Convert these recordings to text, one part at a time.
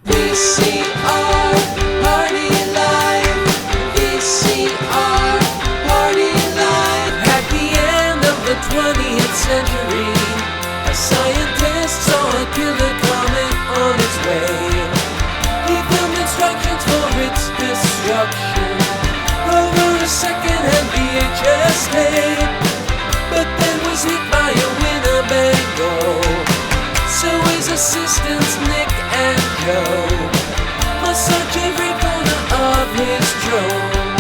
VCR Party Life. VCR Party Life. At the end of the 20th century, a scientist saw a killer comet on its way. He filmed instructions for its destruction over a second-hand VHS tape, but then was hit by a Winnebago. So his assistants Nick and Joe must search every corner of his drone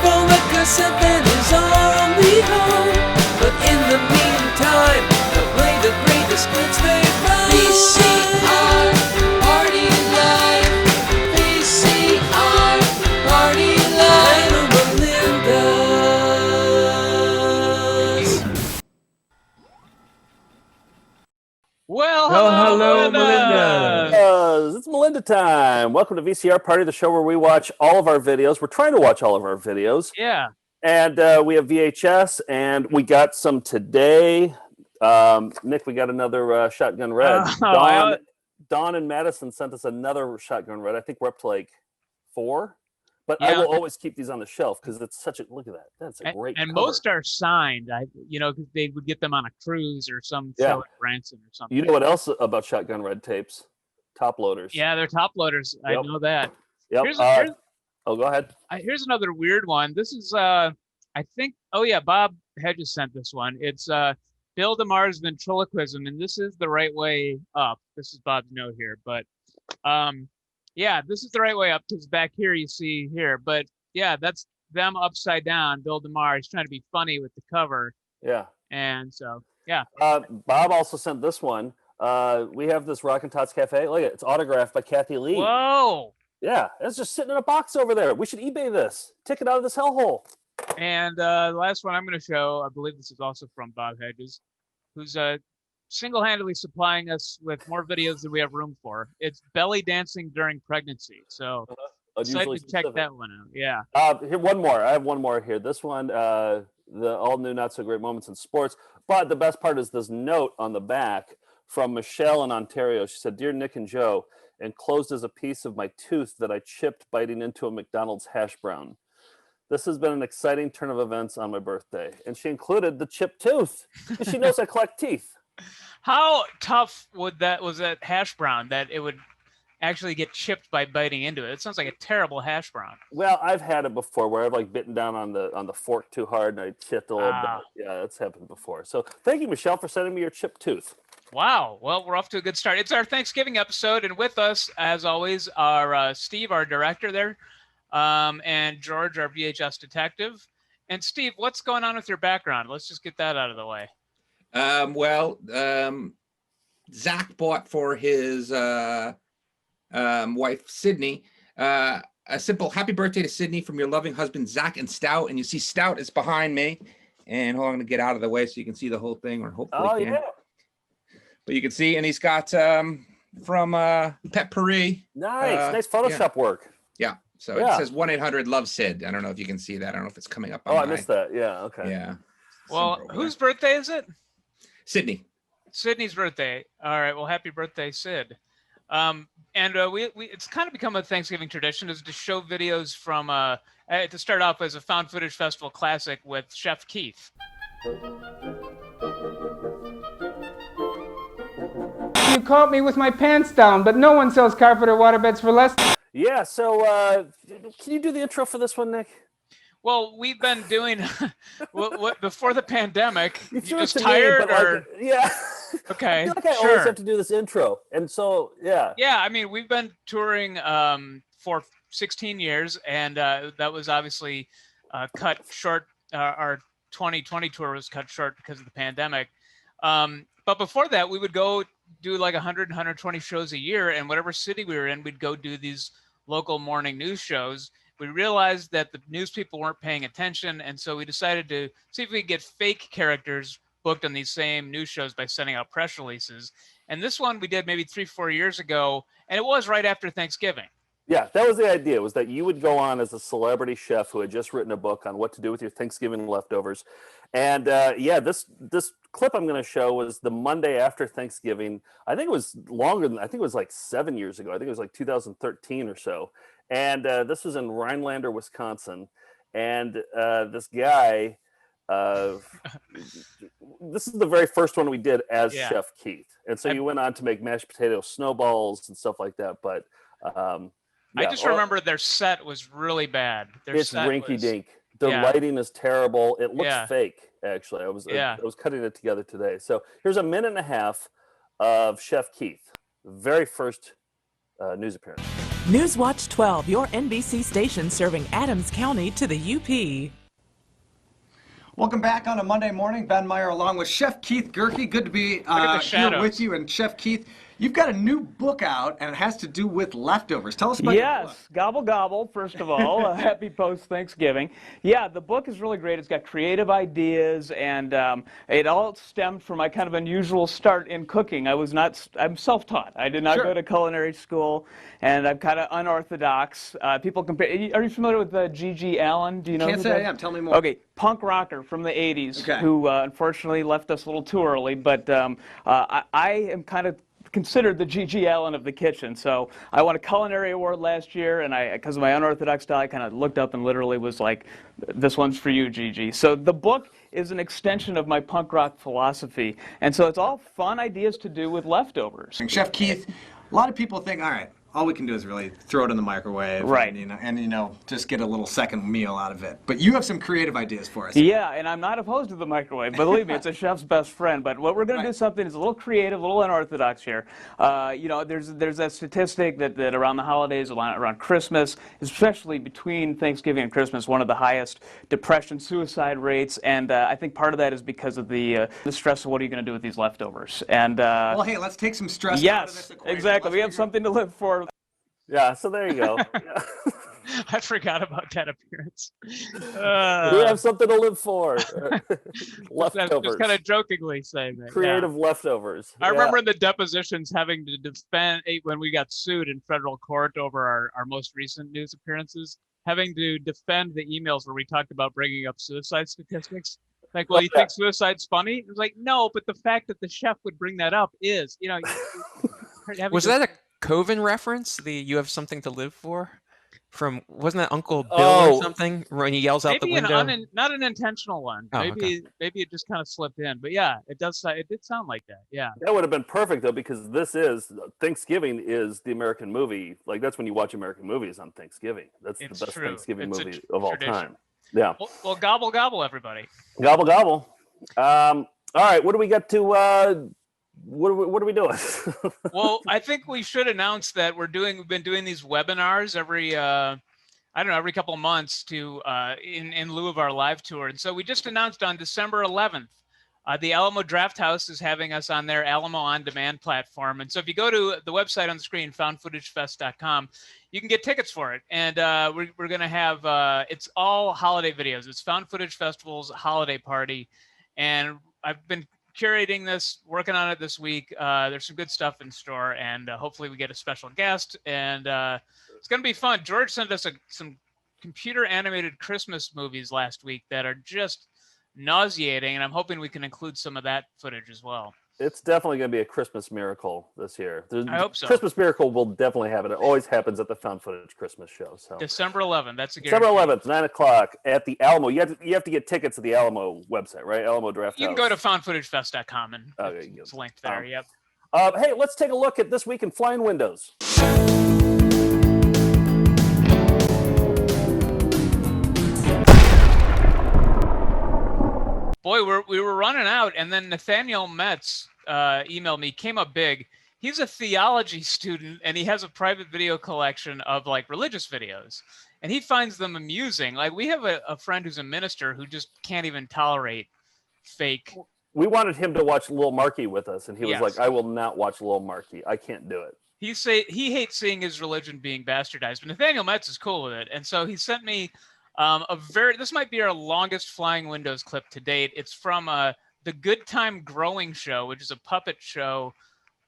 for the cassette that is our only home. But in the meantime, they'll play the greatest hits they found. VCR Party Life. VCR Party Life. And Melinda's. Well, hello, Melinda. It's Melinda time. Welcome to VCR Party, the show where we watch all of our videos. We're trying to watch all of our videos. Yeah. And we have VHS, and we got some today. Nick, we got another Shotgun Red. Dawn and Madison sent us another Shotgun Red. I think we're up to like 4. But I will always keep these on the shelf because it's such a look at that. That's a great and cover. most are signed. Because they would get them on a cruise or some show at Branson or something. You know what else about Shotgun Red tapes? Top loaders. Yeah, they're top loaders. Yep. I know that. Yep. Go ahead. Here's another weird one. This is I think. Oh yeah, Bob Hedges sent this one. It's Bill DeMar's ventriloquism, and this is the right way up. This is Bob's note here, but yeah, this is the right way up because back here you see here. But yeah, that's them upside down. Bill DeMar. He's trying to be funny with the cover. Yeah. And so yeah. Bob also sent this one. We have this Rockin' Tots Cafe. Look at it. It's autographed by Kathy Lee. Whoa. Yeah, it's just sitting in a box over there. We should eBay this. Take it out of this hellhole. And the last one I'm going to show, I believe this is also from Bob Hedges, who's single-handedly supplying us with more videos than we have room for. It's belly dancing during pregnancy. So excited to check that one out. Yeah. Here, one more. I have one more here. This one, the all-new Not So Great Moments in Sports. But the best part is this note on the back from Michelle in Ontario. She said, "Dear Nick and Joe, enclosed is a piece of my tooth that I chipped biting into a McDonald's hash brown. This has been an exciting turn of events on my birthday." And she included the chipped tooth. She knows I collect teeth. How tough was that hash brown that it would actually get chipped by biting into it? It sounds like a terrible hash brown. Well, I've had it before where I've like bitten down on the fork too hard and I chipped a little bit. Yeah, that's happened before. So thank you, Michelle, for sending me your chipped tooth. Wow. Well, we're off to a good start. It's our Thanksgiving episode, and with us, as always, are Steve, our director there, and George, our VHS detective. And Steve, what's going on with your background? Let's just get that out of the way. Zach bought for his wife, Sydney, a simple happy birthday to Sydney from your loving husband, Zach and Stout. And you see Stout is behind me. And hold on, I'm going to get out of the way so you can see the whole thing, or hopefully can. Yeah. But you can see, and he's got from Pet Paris. Nice Photoshop work. Yeah. So it says 1-800-LOVE-SID. I don't know if you can see that. I don't know if it's coming up. I missed that. Yeah. Okay. Yeah. Well, whose birthday is it? Sydney. Sydney's birthday. All right. Well, happy birthday, Sid. And we it's kind of become a Thanksgiving tradition is to show videos from to start off as a found footage festival classic with Chef Keith. You caught me with my pants down, but no one sells carpet or waterbeds for less. Yeah, so can you do the intro for this one, Nick? Well, we've been doing what before the pandemic. You just tired, or yeah? Okay, I feel like I always have to do this intro, and so yeah. Yeah, I mean, we've been touring for 16 years, and that was obviously cut short. Our 2020 tour was cut short because of the pandemic. But before that, we would go do like 100, 120 shows a year, and whatever city we were in, we'd go do these local morning news shows. We realized that the news people weren't paying attention, and so we decided to see if we could get fake characters booked on these same news shows by sending out press releases. And this one we did maybe 3-4 years ago, and it was right after Thanksgiving. Yeah, that was the idea, was that you would go on as a celebrity chef who had just written a book on what to do with your Thanksgiving leftovers. And this clip I'm going to show was the Monday after Thanksgiving. I think it was longer than, I think it was like 7 years ago. I think it was like 2013 or so. And this was in Rhinelander, Wisconsin. And this guy, this is the very first one we did as Chef Keith. And so you went on to make mashed potato snowballs and stuff like that. But I just remember their set was really bad. It's rinky-dink. The lighting is terrible. It looks fake, actually. I was cutting it together today. So here's a minute and a half of Chef Keith, very first news appearance. Newswatch 12, your NBC station serving Adams County to the UP. Welcome back on a Monday morning. Ben Meyer along with Chef Keith Gerke. Good to be here with you. And Chef Keith, you've got a new book out, and it has to do with leftovers. Tell us about your book. Yes, gobble gobble, first of all. Happy post-Thanksgiving. Yeah, the book is really great. It's got creative ideas, and it all stemmed from my kind of unusual start in cooking. I'm self-taught. I did not go to culinary school, and I'm kind of unorthodox. People compare. Are you familiar with G.G. Allen? Do you know? Can't say I am. Tell me more. Okay, punk rocker from the 80s, who unfortunately left us a little too early, but I am kind of considered the G.G. Allen of the kitchen. So I won a culinary award last year, and because of my unorthodox style, I kind of looked up and literally was like, this one's for you, Gigi. So the book is an extension of my punk rock philosophy, and so it's all fun ideas to do with leftovers. And Chef Keith, a lot of people think, all right, all we can do is really throw it in the microwave, right? And just get a little second meal out of it. But you have some creative ideas for us. Yeah, and I'm not opposed to the microwave. Believe me, it's a chef's best friend. But what we're going to do something is a little creative, a little unorthodox here. There's that statistic that around the holidays, around Christmas, especially between Thanksgiving and Christmas, one of the highest depression, suicide rates, and I think part of that is because of the stress of what are you going to do with these leftovers. And well, hey, let's take some stress out of this equation. Yes, exactly. We have something to live for. Yeah, so there you go. I forgot about that appearance. We have something to live for. Leftovers. Just kind of jokingly saying that. Creative leftovers. I remember in the depositions having to defend, when we got sued in federal court over our most recent news appearances, having to defend the emails where we talked about bringing up suicide statistics. Like, well, you think suicide's funny? It was like, no, but the fact that the chef would bring that up is, Was that a Coven reference? You have something to live for? Wasn't that Uncle Bill or something when he yells out the window? Not an intentional one. Maybe it just kind of slipped in. But yeah, it did sound like that. Yeah. That would have been perfect though, because Thanksgiving is the American movie. Like that's when you watch American movies on Thanksgiving. That's the best Thanksgiving movie of all time. Yeah. Well, gobble gobble, everybody. Gobble gobble. All right, what do we get to? What are we doing? Well, I think we should announce that we've been doing these webinars every couple of months in lieu of our live tour. And so we just announced on December 11th, the Alamo Draft House is having us on their Alamo On Demand platform. And so if you go to the website on the screen, foundfootagefest.com, you can get tickets for it. And we're going to have, it's all holiday videos. It's Found Footage Festival's holiday party. And I've been curating this, working on it this week. There's some good stuff in store, and hopefully we get a special guest, and it's going to be fun. George sent us some computer animated Christmas movies last week that are just nauseating, and I'm hoping we can include some of that footage as well. It's definitely going to be a Christmas miracle this year. I hope so. Christmas miracle will definitely happen. It always happens at the Found Footage Christmas show. So December 11th. That's a guarantee. December 11th, 9:00 at the Alamo. You have to get tickets at the Alamo website, right? Alamo Draft House. You can go to foundfootagefest.com and it's linked there. Yep. Hey, let's take a look at this week in flying windows. Boy, we were running out, and then Nathaniel Metz emailed me, came up big. He's a theology student, and he has a private video collection of like religious videos, and he finds them amusing. Like we have a friend who's a minister who just can't even tolerate fake. We wanted him to watch Lil Marky with us, and he was like, I will not watch Lil Marky. I can't do it. He hates seeing his religion being bastardized, but Nathaniel Metz is cool with it. And so he sent me this might be our longest flying windows clip to date. It's from the Good Time Growing Show, which is a puppet show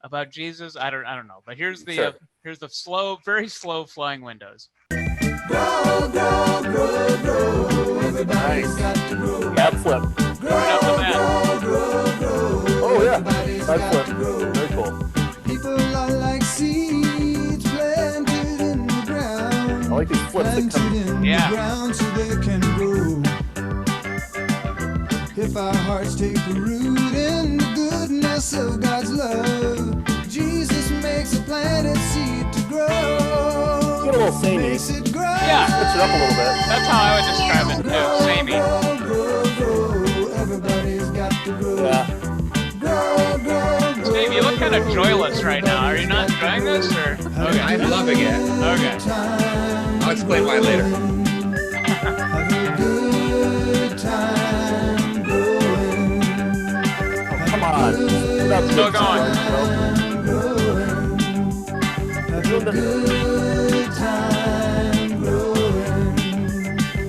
about Jesus. I don't know, but here's the very slow flying windows. Grow, grow, grow, grow. Everybody's got to grow. Gap flip. Grow, grow, grow, grow. yeah. Side flip. Very cool. People are like seeds planted in the ground. I like these flips that come. In the ground so they can grow. If our hearts take root in the goodness of God's love, Jesus makes a planted seed to grow. Get a little samey. Makes it grow. Yeah. Switch it up a little bit. That's how I would describe it too. Samey. Grow. Everybody's got to grow. Yeah. Grow. Steve, you look kind of joyless right now. Are you not enjoying this, or? Okay. I'm loving it. Okay. I'll explain why later. Have a good time growing. Come on. Still going. Have a good time growing.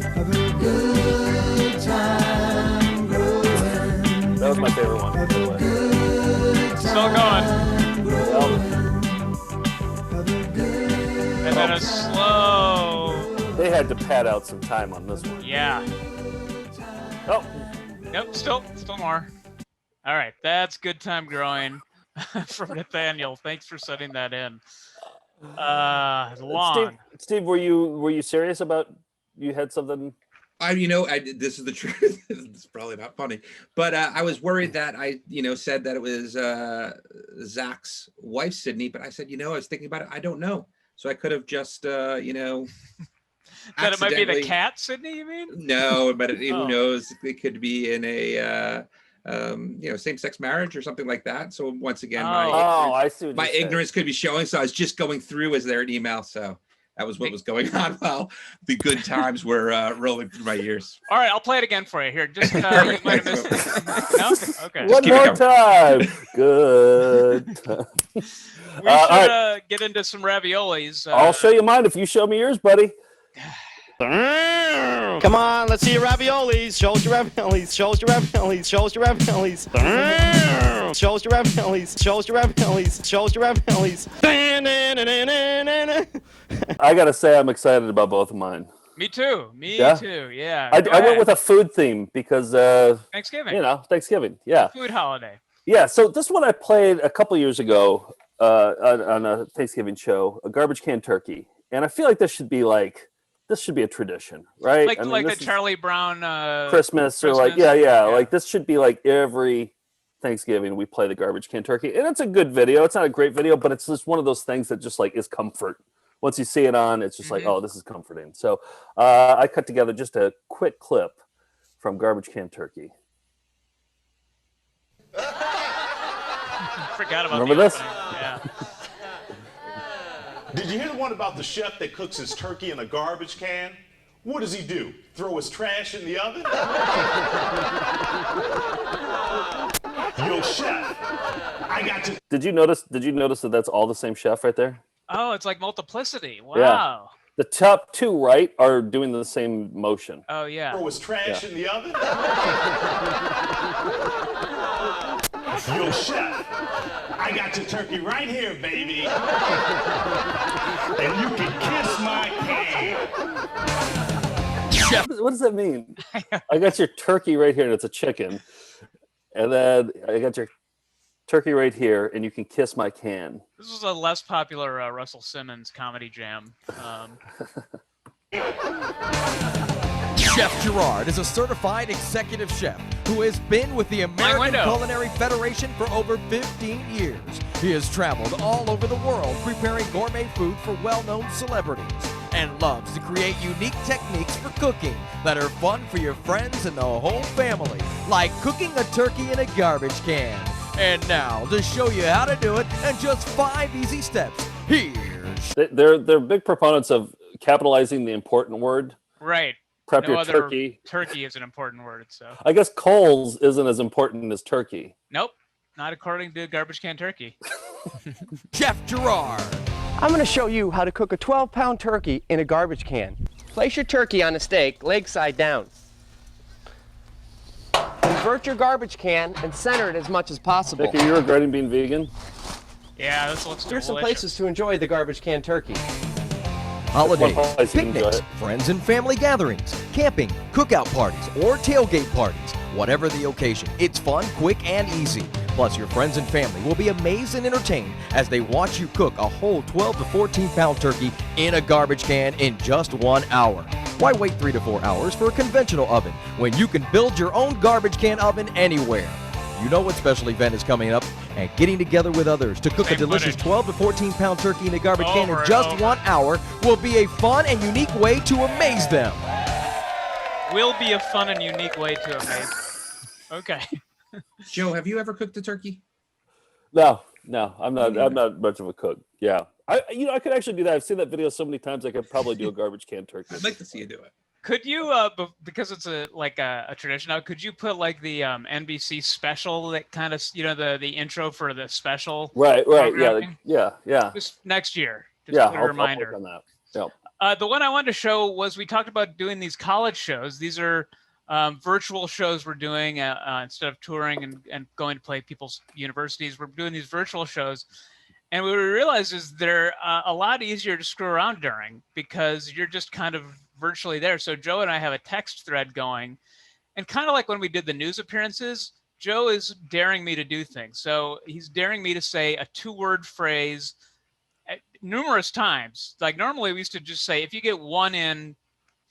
Have a good time growing. That was my favorite one. By the way. Still going. Yep. And then a slow. They had to pad out some time on this one. Yeah. Oh. Nope. Still more. All right. That's good time growing from Nathaniel. Thanks for setting that in. Long. Steve, were you serious about you had something? This is the truth. It's probably not funny, but I was worried that I, said that it was Zach's wife, Sydney. But I said, I was thinking about it. I don't know. So I could have just, That it might be the cat, Sydney, you mean? No, but who knows? It could be in a, same-sex marriage or something like that. So once again, I see my ignorance could be showing. So I was just going through as there an email. So that was what was going on while the good times were rolling through my ears. All right, I'll play it again for you. Here, just you might have missed it. No? Okay. One more time. Good time. We should get into some raviolis. I'll show you mine if you show me yours, buddy. Come on, let's see your raviolis. Show us your raviolis. Show us your raviolis. Show us your raviolis. Show us your raviolis. Show us your raviolis. Show us your raviolis. I gotta say, I'm excited about both of mine. Me too. Me too. Yeah. I went with a food theme because Thanksgiving. Thanksgiving. Yeah. Food holiday. Yeah. So this one I played a couple years ago on a Thanksgiving show, a garbage can turkey, and I feel like this should be a tradition, right? Like the Charlie Brown Christmas or like this should be like every Thanksgiving we play the garbage can turkey, and it's a good video. It's not a great video, but it's just one of those things that just like is comfort. Once you see it on, it's just like, oh, this is comforting. So I cut together just a quick clip from Garbage Can Turkey. Forgot about Remember this? Yeah. Did you hear the one about the chef that cooks his turkey in a garbage can? What does he do? Throw his trash in the oven? Yo, chef, I got to. Did you notice that that's all the same chef right there? Oh, it's like multiplicity. Wow. Yeah. The top two right are doing the same motion. Oh yeah. Throw his trash in the oven? Yo, chef, I got your turkey right here, baby. And you can kiss my can. Chef. What does that mean? I got your turkey right here, and it's a chicken. And then I got your turkey right here, and you can kiss my can. This was a less popular Russell Simmons comedy jam. Chef Gerard is a certified executive chef who has been with the American Culinary Federation for over 15 years. He has traveled all over the world preparing gourmet food for well-known celebrities and loves to create unique techniques for cooking that are fun for your friends and the whole family, like cooking a turkey in a garbage can. And now, to show you how to do it in just 5 easy steps, here's... They're big proponents of capitalizing the important word. Right. Prep your turkey. Turkey is an important word, so. I guess coals isn't as important as turkey. Nope, not according to Garbage Can Turkey. Chef Gerard. I'm going to show you how to cook a 12-pound turkey in a garbage can. Place your turkey on a stake, leg side down. Invert your garbage can and center it as much as possible. Nick, are you regretting being vegan? Yeah, this looks Here's some places to enjoy the garbage can turkey. Holidays, picnics, friends and family gatherings, camping, cookout parties, or tailgate parties. Whatever the occasion, it's fun, quick, and easy. Plus, your friends and family will be amazed and entertained as they watch you cook a whole 12 to 14-pound turkey in a garbage can in just 1 hour. Why wait 3 to 4 hours for a conventional oven when you can build your own garbage can oven anywhere? You know what special event is coming up, and getting together with others to cook a delicious 12 to 14-pound turkey in a garbage can in just 1 hour will be a fun and unique way to amaze them. Will be a fun and unique way to amaze. Okay. Joe, have you ever cooked a turkey? No, I'm not much of a cook. Yeah, I could actually do that. I've seen that video so many times. I could probably do a garbage can turkey. I'd like to see you do it. Could you, because it's a tradition now, could you put like the NBC special that kind of, the intro for the special? Right. Yeah. Just next year. Just Yeah, put a I'll reminder. work on that. Yep. The one I wanted to show was we talked about doing these college shows. These are virtual shows we're doing instead of touring and going to play people's universities. We're doing these virtual shows. And what we realized is they're a lot easier to screw around during because you're just kind of virtually there. So Joe and I have a text thread going, and kind of like when we did the news appearances, Joe is daring me to do things. So he's daring me to say a 2-word phrase numerous times. Like normally we used to just say, if you get 1 in,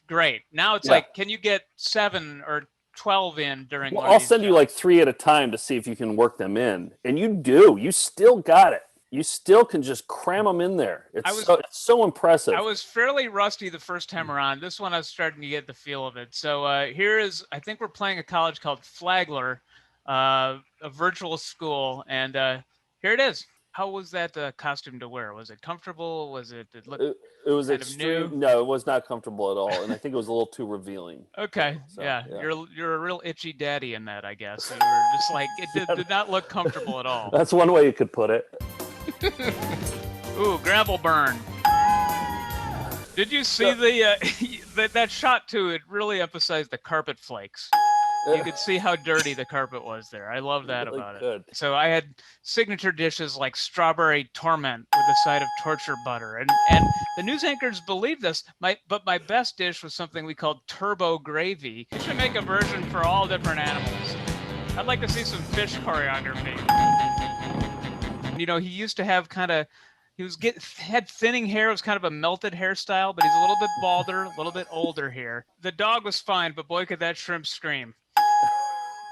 great. Now it's like, can you get 7 or 12 in during one of I'll these send you like 3 at a time to see if you can work them in. And you still got it. You still can just cram them in there. It's so impressive. I was fairly rusty the first time around. This one I was starting to get the feel of it. So here is, I think we're playing a college called Flagler, a virtual school. And here it is. How was that costume to wear? Was it comfortable? Was it? It was kind extreme. of new? No, it was not comfortable at all, and I think it was a little too revealing. Okay, So, yeah, you're a real itchy daddy in that, I guess. You were just like it did not look comfortable at all. That's one way you could put it. Ooh, gravel burn. Did you see that shot too? It really emphasized the carpet flakes. You could see how dirty the carpet was there. I love that about it. So I had signature dishes like strawberry torment with a side of torture butter. And the news anchors believed this. But my best dish was something we called turbo gravy. You should make a version for all different animals. I'd like to see some fish choreography. He used to have had thinning hair. It was kind of a melted hairstyle, but he's a little bit balder, a little bit older here. The dog was fine, but boy, could that shrimp scream.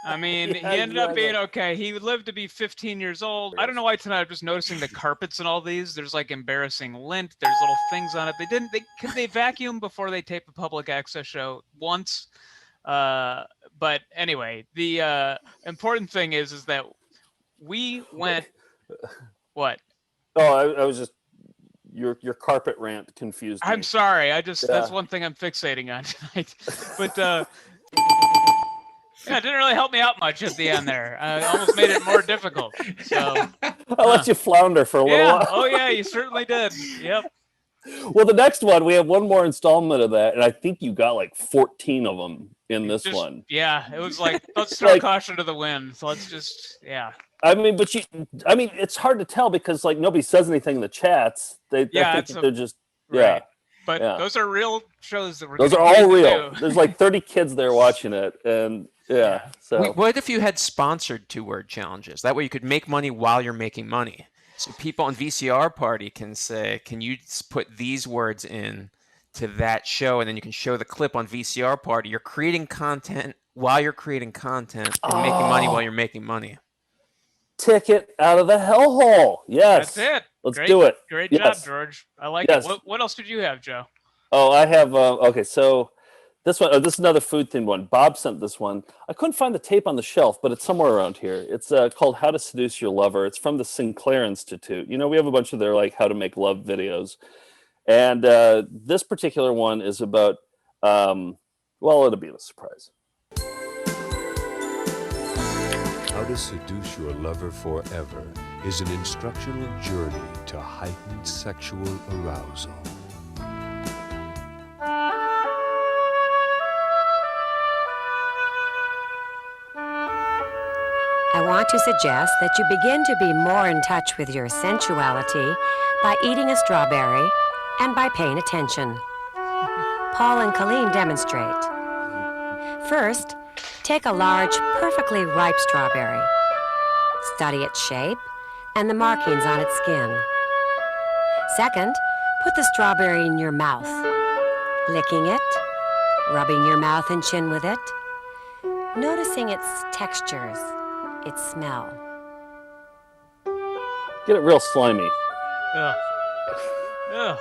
I mean, he ended up being okay. He lived to be 15 years old. I don't know why tonight I'm just noticing the carpets and all these. There's like embarrassing lint. There's little things on it. Could they vacuum before they tape a public access show once? But anyway, the important thing is that we went, what? Oh, I was just, your carpet rant confused me. I'm sorry. That's one thing I'm fixating on tonight. But, it didn't really help me out much at the end there. I almost made it more difficult. So I let you flounder for a little while. Oh yeah, you certainly did. Yep. Well, the next one, we have one more installment of that, and I think you got like 14 of them in this one. Yeah, it was like, let's throw caution to the wind. So let's just, I mean, it's hard to tell because like nobody says anything in the chats. They think that they're just right. But those are real shows that we're. Those are all real. There's like 30 kids there watching it, and so. What if you had sponsored 2-word challenges? That way you could make money while you're making money. So people on VCR Party can say, "Can you put these words in to that show?" And then you can show the clip on VCR Party. You're creating content while you're creating content and making money while you're making money. Ticket out of the hellhole. Yes. That's it. Let's do it. Great job, George. I like it. What else did you have, Joe? Oh, I have, okay, so this one, this is another food themed one. Bob sent this one. I couldn't find the tape on the shelf, but it's somewhere around here. It's called How to Seduce Your Lover. It's from the Sinclair Institute. We have a bunch of their like how to make love videos. And this particular one is about, well, it'll be a surprise. How to Seduce Your Lover Forever is an instructional journey to heightened sexual arousal. I want to suggest that you begin to be more in touch with your sensuality by eating a strawberry and by paying attention. Paul and Colleen demonstrate. First, take a large, perfectly ripe strawberry. Study its shape and the markings on its skin. Second, put the strawberry in your mouth, licking it, rubbing your mouth and chin with it, noticing its textures, its smell. Get it real slimy. Ugh. Ugh.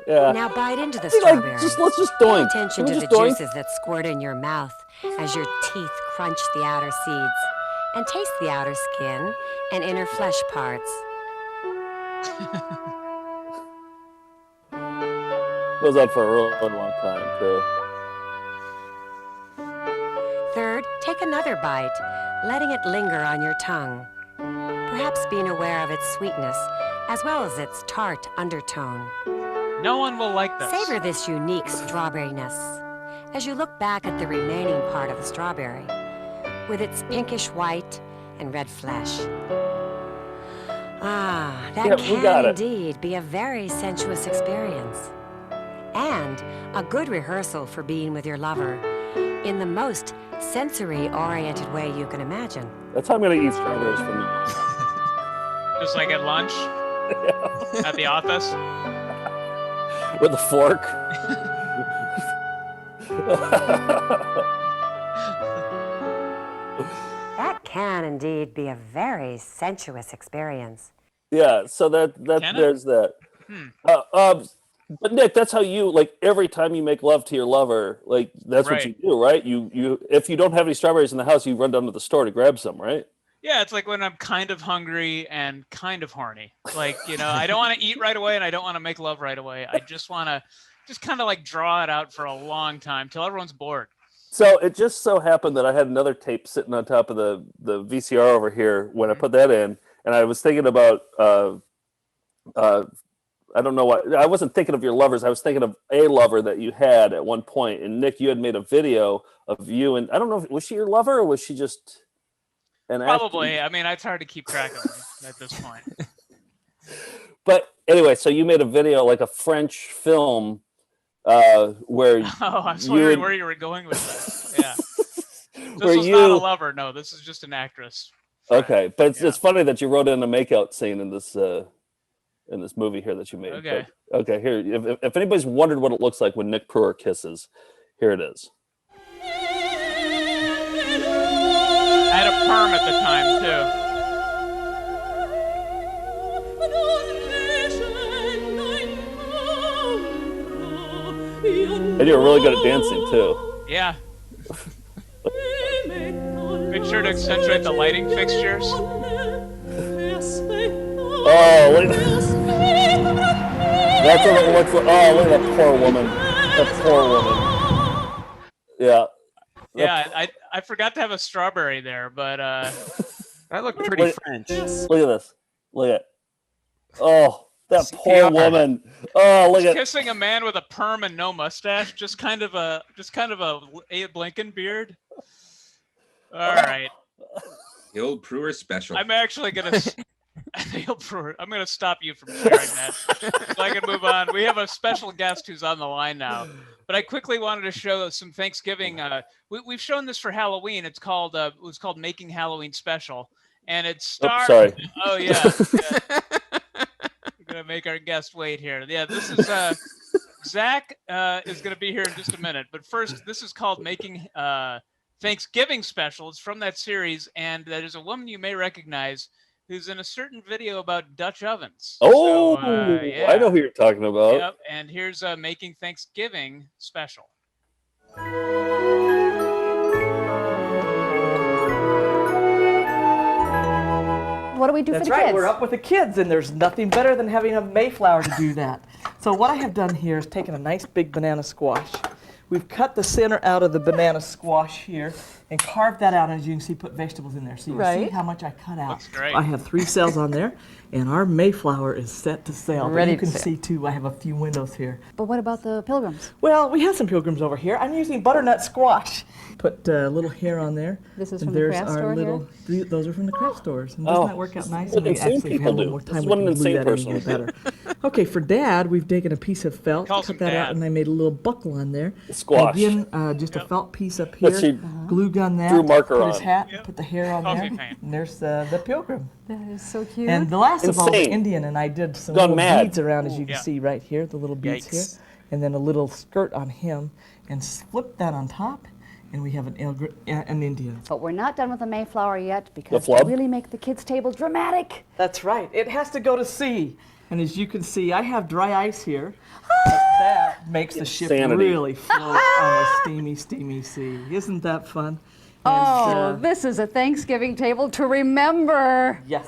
Yeah. Now bite into the strawberry. Let's just Pay doink. attention Can to we the just doink? juices that squirt in your mouth as your teeth crunch the outer seeds, and taste the outer skin and inner flesh parts. Goes on for a really long time, too. Third, take another bite, letting it linger on your tongue, perhaps being aware of its sweetness as well as its tart undertone. No one will like this. Savor this unique strawberryness as you look back at the remaining part of the strawberry with its pinkish white and red flesh. Ah, that can indeed be a very sensuous experience. And a good rehearsal for being with your lover in the most sensory-oriented way you can imagine. That's how I'm going to eat strawberries from now. Just like at lunch? Yeah. At the office? With a fork. That can indeed be a very sensuous experience. Yeah, so there's that. But Nick, that's how you, like, every time you make love to your lover, like, that's what you do, right? You if you don't have any strawberries in the house, you run down to the store to grab some, right? Yeah, it's like when I'm kind of hungry and kind of horny. Like, I don't want to eat right away and I don't want to make love right away. I just want to kind of like draw it out for a long time till everyone's bored. So it just so happened that I had another tape sitting on top of the VCR over here when I put that in, and I was thinking about I don't know what, I wasn't thinking of your lovers. I was thinking of a lover that you had at one point. And Nick, you had made a video of you, and I don't know, was she your lover or was she just an Probably. actor? I mean, it's hard to keep track of them at this point. But anyway, so you made a video, like a French film, where I was wondering where you were going with this. Yeah. This was not a lover. No, this is just an actress. Okay, but it's funny that you wrote in a makeout scene in this movie here that you made. Okay. But, okay, here, if anybody's wondered what it looks like when Nick Pruer kisses, here it is. I had a perm at the time, too. And you're really good at dancing, too. Yeah. Make sure to accentuate the lighting fixtures. Oh, look at that's what it looks like. Oh, look at that poor woman. That poor woman. Yeah. Yeah, I forgot to have a strawberry there, but that looked pretty French. Look at this. Look at. Oh, that poor woman. Oh, look at kissing a man with a perm and no mustache. Just kind of a Abe Lincoln beard. All right. The old Pruer special. I'm actually gonna. I'm going to stop you from sharing that so I can move on. We have a special guest who's on the line now, but I quickly wanted to show some Thanksgiving. We've shown this for Halloween. It was called Making Halloween Special, and it stars. Sorry. Oh yeah. I'm going to make our guest wait here. Yeah, this is Zach is going to be here in just a minute, but first, this is called Making Thanksgiving Special. It's from that series, and that is a woman you may recognize who's in a certain video about Dutch ovens. Oh, so, yeah. I know who you're talking about. Yep, and here's Making Thanksgiving Special. What do we do That's for the right, kids? we're up with the kids, and there's nothing better than having a Mayflower to do that. So what I have done here is taken a nice big banana squash. We've cut the center out of the banana squash here and carved that out, and as you can see, put vegetables in there. So you see how much I cut out. Looks great. I have 3 cells on there, and our Mayflower is set to sail. Ready but you to can sail. see, too, I have a few windows here. But what about the pilgrims? Well, we have some pilgrims over here. I'm using butternut squash. Put a little hair on there. This is and from the there's craft our store little, here? Those are from the craft stores. And doesn't that work out nice? What We insane actually people have a do. little more This time, is we what can an glue insane that in person a would little do. better. Okay, for Dad, we've taken a piece of felt, Calls cut him that out, Dad. and I made a little buckle on there. Squash. Again, just a felt piece up here. But she glue gun that. drew marker put his on. hat, put the hair on Coffee there. paint. And there's the pilgrim. That is so cute. And the last of all, the Insane. Indian, and I did some Gone little mad. beads around, as you can Yeah. see right here, the little beads here. And then a little skirt on him, and flip that on top, and we have an Indian. But we're not done with the Mayflower yet because flub? we really make the kids' table dramatic. That's right. It has to go to sea. And as you can see, I have dry ice here. But that makes the ship Sanity. really float on a steamy, steamy sea. Isn't that fun? Oh, this is a Thanksgiving table to remember. Yes.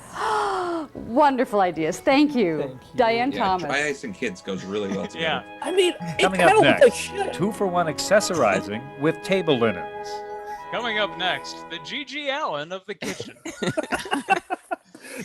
Wonderful ideas. Thank you. Diane Yeah, Thomas. dry ice and kids goes really well together. I mean, Coming up next, 2-for-1 accessorizing with table linens. Coming up next, the G.G. Allen of the kitchen.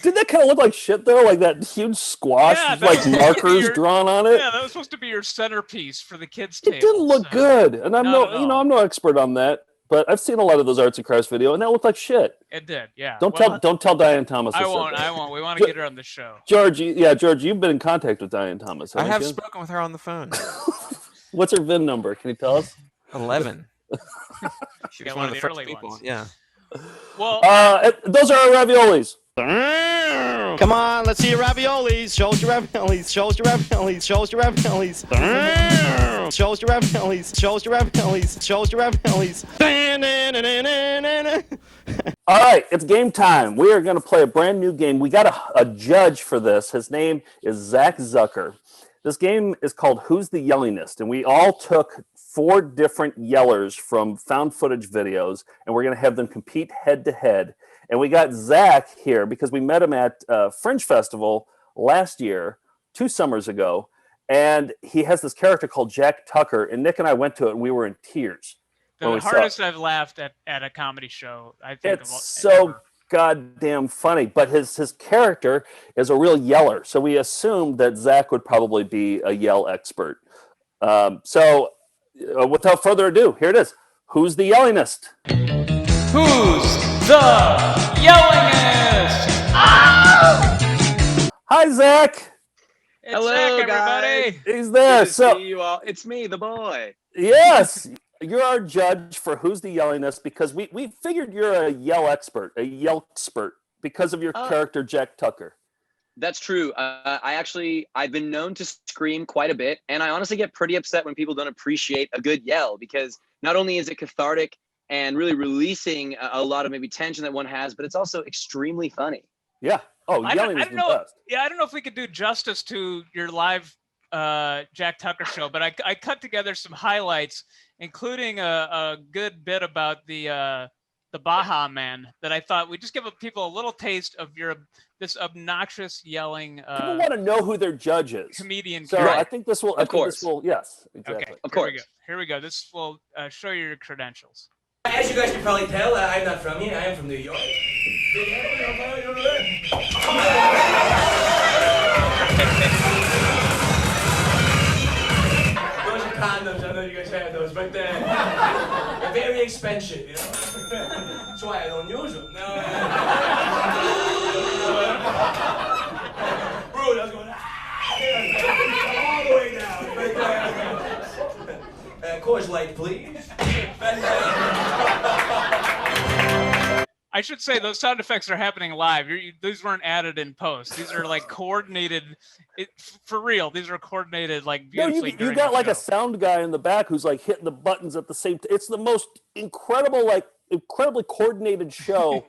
Did that kind of look like shit though? Like that huge squash Yeah, with that was like supposed to be markers your- drawn on it? Yeah, that was supposed to be your centerpiece for the kids' table. It didn't look good, and I'm Not at I'm no expert on that, but I've seen a lot of those arts and crafts video, and that looked like shit. It did, yeah. Don't Well, tell Diane Thomas. I said won't. that. I won't. We want to get her on the show. George, George, you've been in contact with Diane Thomas. I haven't have you? spoken with her on the phone. What's her VIN number? Can you tell us? 11. She was Yeah, one of the first early people. ones. Yeah. Well, those are our raviolis. Come on, let's see your raviolis. Show us your raviolis. Show us your raviolis. Show us your raviolis. Show us your raviolis. Show us your raviolis. Show us your raviolis. All right, it's game time. We are going to play a brand new game. We got a judge for this. His name is Zach Zucker. This game is called Who's the Yellingest? And we all took 4 different yellers from found footage videos, and we're going to have them compete head to head. And we got Zach here because we met him at Fringe Festival last year, 2 summers ago. And he has this character called Jack Tucker. And Nick and I went to it, and we were in tears. the hardest I've laughed at a comedy show, I think. It's so goddamn funny. But his character is a real yeller. So we assumed that Zach would probably be a yell expert. So without further ado, here it is. Who's the Yellingest? Who's the Yellingest? Hi, Zach. It's Hello, Zach, guys. everybody. He's there. Good to So see you all. It's me, the boy. yes, you're our judge for Who's the Yellingest because we figured you're a yell expert, a yell expert because of your character Jack Tucker. That's true. I've been known to scream quite a bit, and I honestly get pretty upset when people don't appreciate a good yell because not only is it cathartic and really releasing a lot of maybe tension that one has, but it's also extremely funny. Yeah. Oh, yelling is the best. Yeah, I don't know if we could do justice to your live Jack Tucker show, but I cut together some highlights, including a good bit about the Baja Man that I thought we'd just give people a little taste of this obnoxious yelling. People want to know who their judge is. Comedian. So character. I think this will. Yes, exactly. Okay. Of course. Here we go. This will show you your credentials. As you guys can probably tell, I'm not from here. I am from New York. Those are condoms. I know you guys have those, but they're very expensive, you know? That's why I don't use them. No. Bro, I was going, all the way down. Coors Light, please. I should say those sound effects are happening live. These weren't added in post. These are like coordinated. For real, these are coordinated like beautifully. No, you got like a sound guy in the back who's like hitting the buttons at the same time. It's the most incredibly coordinated show.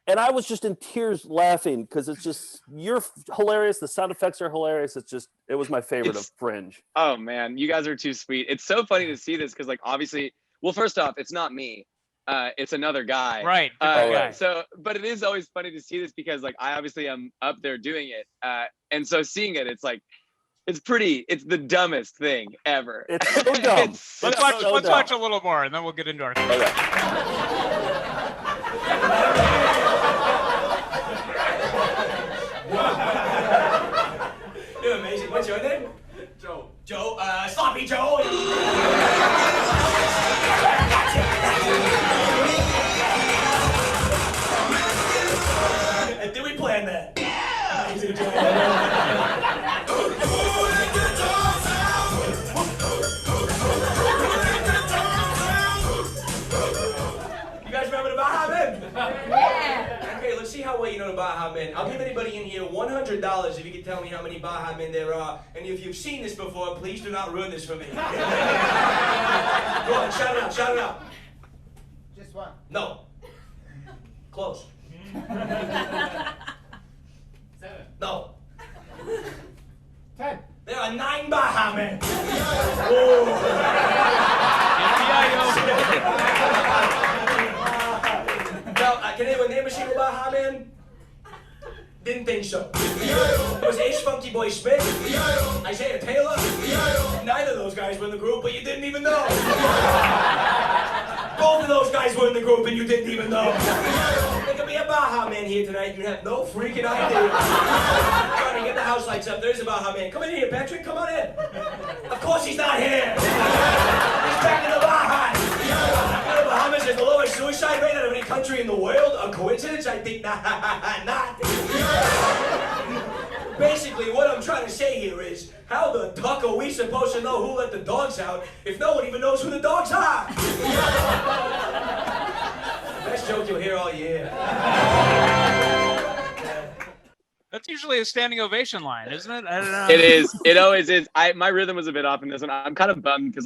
And I was just in tears laughing because it's just, you're hilarious. The sound effects are hilarious. It was my favorite of Fringe. Oh man, you guys are too sweet. It's so funny to see this because like obviously, well, first off, it's not me. It's another guy. Right. Right. So, but it is always funny to see this because like I obviously am up there doing it. And so seeing it, it's like, it's the dumbest thing ever. It's so dumb. Let's watch a little more and then we'll get into our. You're amazing. What's your name? Joe. Joe, Sloppy Joe. Did we plan that? Baja Men. I'll give anybody in here $100 if you can tell me how many Baja Men there are. And if you've seen this before, please do not ruin this for me. Go on, shout it out, shout it out. Just one. No. Close. 7. No. 10. There are 9 Baja Men. Now, can anyone name a single Baja Man? Didn't think so. It was Ace Funky Boy Smith, Isaiah Taylor. Neither of those guys were in the group, but you didn't even know. Both of those guys were in the group and you didn't even know. There could be a Baja Man here tonight. You have no freaking idea. Johnny, get the house lights up. There's a Baja Man. Come in here, Patrick. Come on in. Of course he's not here. He's back in the Bahamas. The Bahamas has the lowest suicide rate out of any country in the world. A coincidence? I think not. Basically, what I'm trying to say here is, how the duck are we supposed to know who let the dogs out if no one even knows who the dogs are? Best joke you'll hear all year. That's usually a standing ovation line, isn't it? I don't know. It is. It always is. My rhythm was a bit off in this one. I'm kind of bummed because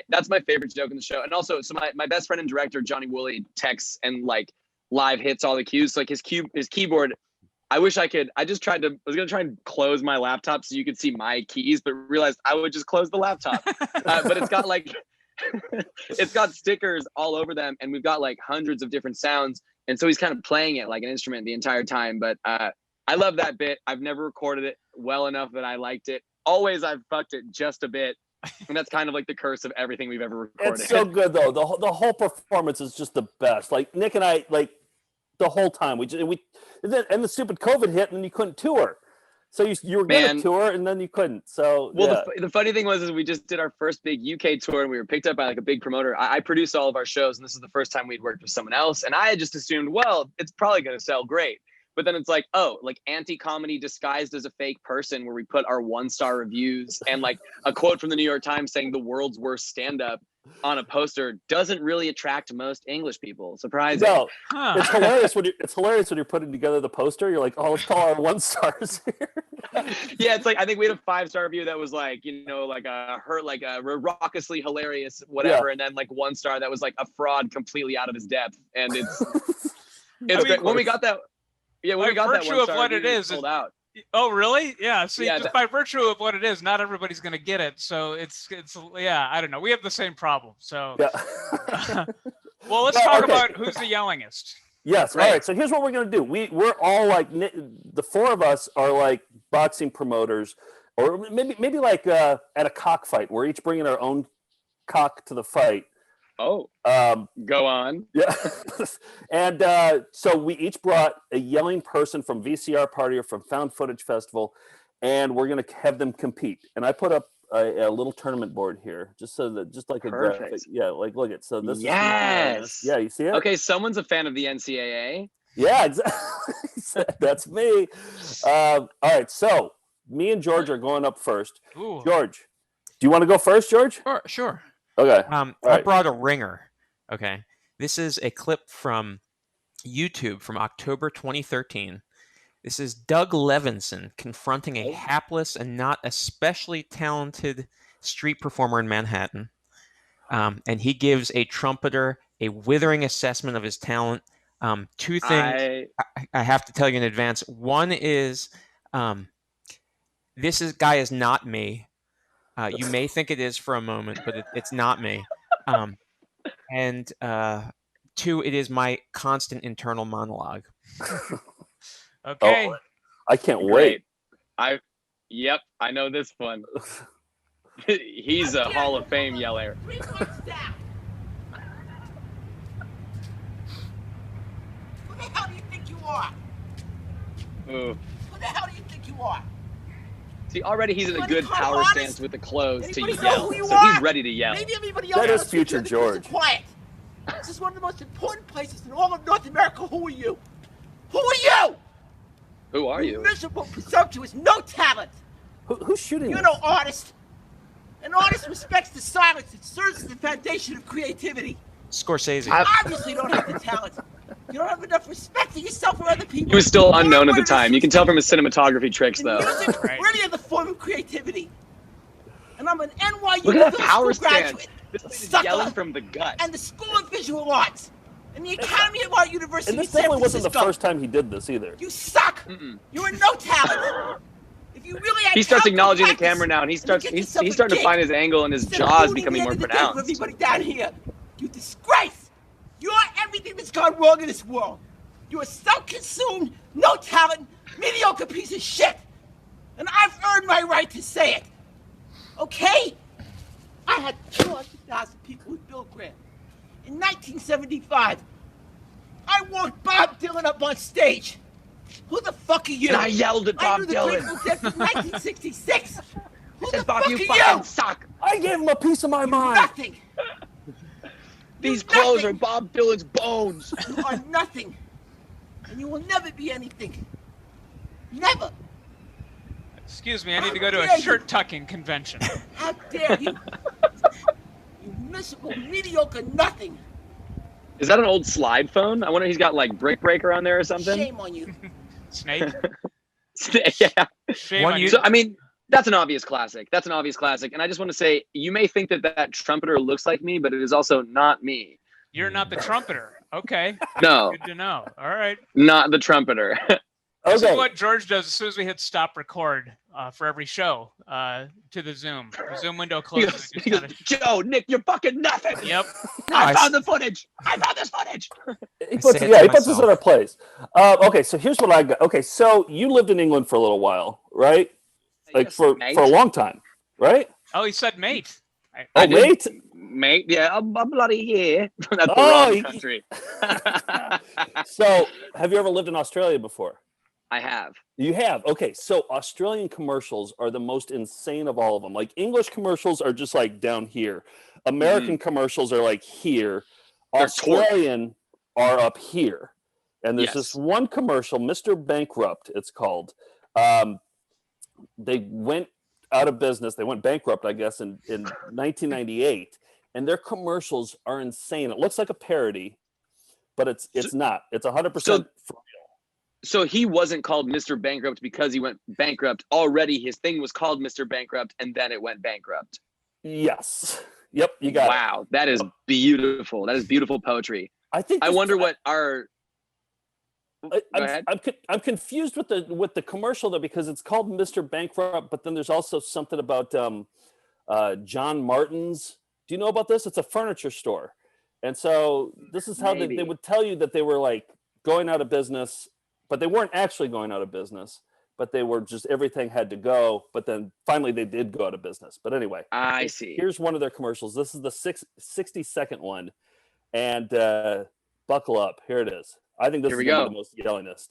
that's my favorite joke in the show. And also, so my best friend and director Johnny Woolley texts and like live hits all the cues. So, like his keyboard. I wish I could. I was gonna try and close my laptop so you could see my keys, but realized I would just close the laptop. But it's got like, it's got stickers all over them, and we've got like hundreds of different sounds. And so he's kind of playing it like an instrument the entire time. But I love that bit. I've never recorded it well enough that I liked it. Always I've fucked it just a bit. And that's kind of like the curse of everything we've ever recorded. It's so good though. The whole performance is just the best. Like Nick and I, like the whole time and the stupid COVID hit and you couldn't tour. So you were going to tour and then you couldn't. So well, the funny thing was we just did our first big UK tour and we were picked up by like a big promoter. I produced all of our shows and this is the first time we'd worked with someone else. And I had just assumed, well, it's probably going to sell great. But then it's like, oh, like anti-comedy disguised as a fake person where we put our 1-star reviews and like a quote from the New York Times saying the world's worst stand-up on a poster doesn't really attract most English people. Surprising. No, it's hilarious when you're putting together the poster. You're like, oh, let's call our 1-stars here. Yeah, it's like I think we had a 5-star review that was like, like a raucously hilarious, whatever, and then like 1 star that was like a fraud completely out of his depth. And it's great. When we got that. Yeah, when we got that 1 star, what it is sold out. Oh, really? Yeah. See, yeah, just by virtue of what it is, not everybody's going to get it. So it's yeah, I don't know. We have the same problem. So, well, let's talk about who's the yellingest. Yes. Right. All right. So here's what we're going to do. We're all like the 4 of us are like boxing promoters, or maybe like at a cockfight. We're each bringing our own cock to the fight. Oh, go on. Yeah. And so we each brought a yelling person from VCR Party or from Found Footage Festival, and we're going to have them compete. And I put up a little tournament board here, just like a graphic. Yeah, like look at. So this is yeah, you see it? Okay, someone's a fan of the NCAA. Yeah, exactly. That's me. All right, so me and George are going up first. Ooh. George, do you want to go first, George? Sure. Okay. I brought a ringer. Okay. This is a clip from YouTube from October 2013. This is Doug Levinson confronting a hapless and not especially talented street performer in Manhattan. And he gives a trumpeter a withering assessment of his talent. 2 things I have to tell you in advance. One is this guy is not me. You may think it is for a moment, but it's not me. And 2, it is my constant internal monologue. Okay. Oh, I can't wait. Yep, I know this one. He's a Hall of Fame yeller. Who the hell do you think you are? Ooh. Who the hell do you think you are? See, already he's in a good power stance with the clothes to Anybody know yell, who you so are? he's ready to yell. Maybe everybody else That is knows future you, George. Quiet. This is one of the most important places in all of North America. Who are you? Who are you? Who are you? Miserable, presumptuous, no talent. Who's shooting? You're no artist. An artist respects the silence. It serves as the foundation of creativity. Scorsese. You obviously don't have the talent. You don't have enough respect for yourself or other people. He was still unknown at the time. You can tell from his cinematography tricks, though. Music really is a form of creativity. And I'm an NYU Look at that film power school stand. graduate. This man is Sucker. yelling from the gut. And the School of Visual Arts. And the Academy of Art University And this of San definitely wasn't Francisco. the first time he did this either. You suck. You're a no talent. If you really had He starts talent, acknowledging the practice, camera now, and he's and you get starting yourself a to gig. find his angle, and his Instead of jaw is ruining becoming the more end of the day for pronounced. everybody down here. You disgrace. You're everything that's gone wrong in this world. You're a self-consumed, no talent, mediocre piece of shit. And I've earned my right to say it. Okay? I had 200,000 people with Bill Graham. In 1975, I walked Bob Dylan up on stage. Who the fuck are you? And I yelled at Bob I knew the Dylan. Grateful Dead from 1966. Who the Bob, fuck you are fucking you? suck. I gave him a piece of my mind. Nothing. These clothes are Bob Dylan's bones. You are nothing. And you will never be anything. Never. Excuse me, I need to go to a shirt tucking convention. How dare you? You miserable, mediocre nothing. Is that an old slide phone? I wonder if he's got like Brick Breaker on there or something. Shame on you. Snake. Yeah. Shame on you. So, I mean, that's an obvious classic. That's an obvious classic. And I just want to say, you may think that that trumpeter looks like me, but it is also not me. You're not the trumpeter. Okay. No. Good to know. All right. Not the trumpeter. This is what George does as soon as we hit stop record for every show to the Zoom. The Zoom window closes. He goes, Joe, Nick, you're fucking nothing. Yep. I found the footage. I found this footage. He puts us in our place. Okay, so here's what I got. Okay, so you lived in England for a little while, right? Like Yes, for mate. a long time, right? Oh, he said mate. Mate? Mate, yeah, I'm bloody here. That's the Oh, wrong country. So, have you ever lived in Australia before? I have. You have? Okay, so Australian commercials are the most insane of all of them. Like English commercials are just like down here. American commercials are like here. They're Australian are up here. And there's Yes. this one commercial, Mr. Bankrupt, it's called. They went out of business. They went bankrupt, I guess, in 1998. And their commercials are insane. It looks like a parody, but it's not. It's 100% So he wasn't called Mr. Bankrupt because he went bankrupt. Already his thing was called Mr. Bankrupt, and then it went bankrupt. Yes. Yep, you got it. Wow, that is beautiful. That is beautiful poetry. I think. I wonder what our. Go ahead. I'm confused with the commercial though, because it's called Mr. Bankrupt, but then there's also something about John Martin's. Do you know about this? It's a furniture store, and so this is how they would tell you that they were like going out of business, but they weren't actually going out of business. But they were just, everything had to go. But then finally they did go out of business. But anyway, I see. Here's one of their commercials. This is the 60-second one, and buckle up. Here it is. I think this is one of the most Yellingest.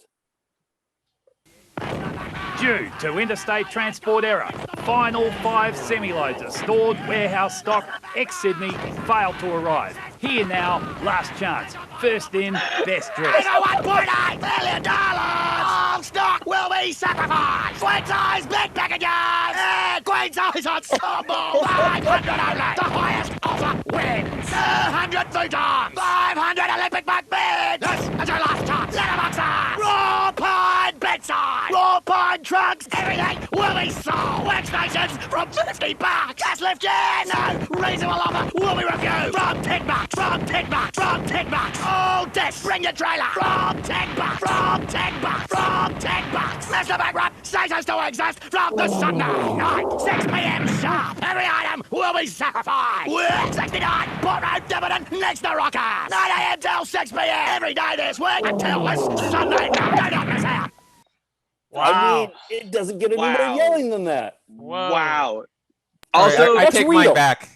Due to interstate transport error, final 5 semi-loads of stored warehouse stock ex-Sydney failed to arrive. Here now, last chance. First in, best dressed. $1.8 billion of stock will be sacrificed. Queen size bed packages and queen size ensemble. 500 only. The highest offer wins. 100 futons. 500 Olympic back beds. This is your last chance. Letterboxers. Raw pine bedside. Raw pine trunks. Everything will be sold. Workstations from $50. Gas lift, yeah, no. Reasonable offer will be reviewed. From $10. From $10. From $10. All desk. Bring your trailer. From $10. From $10. From $10. Mr. Bankrupt stations to exist from the Sunday night, 6 p.m. sharp. Every item will be sacrificed. With 69 borrowed dividend next to Rockers. 9 a.m. till 6 p.m. every day this week until this Sunday night. Do not miss out. Wow. I mean, it doesn't get any more yelling than that. Whoa. Wow. Also, Right, I take mine back.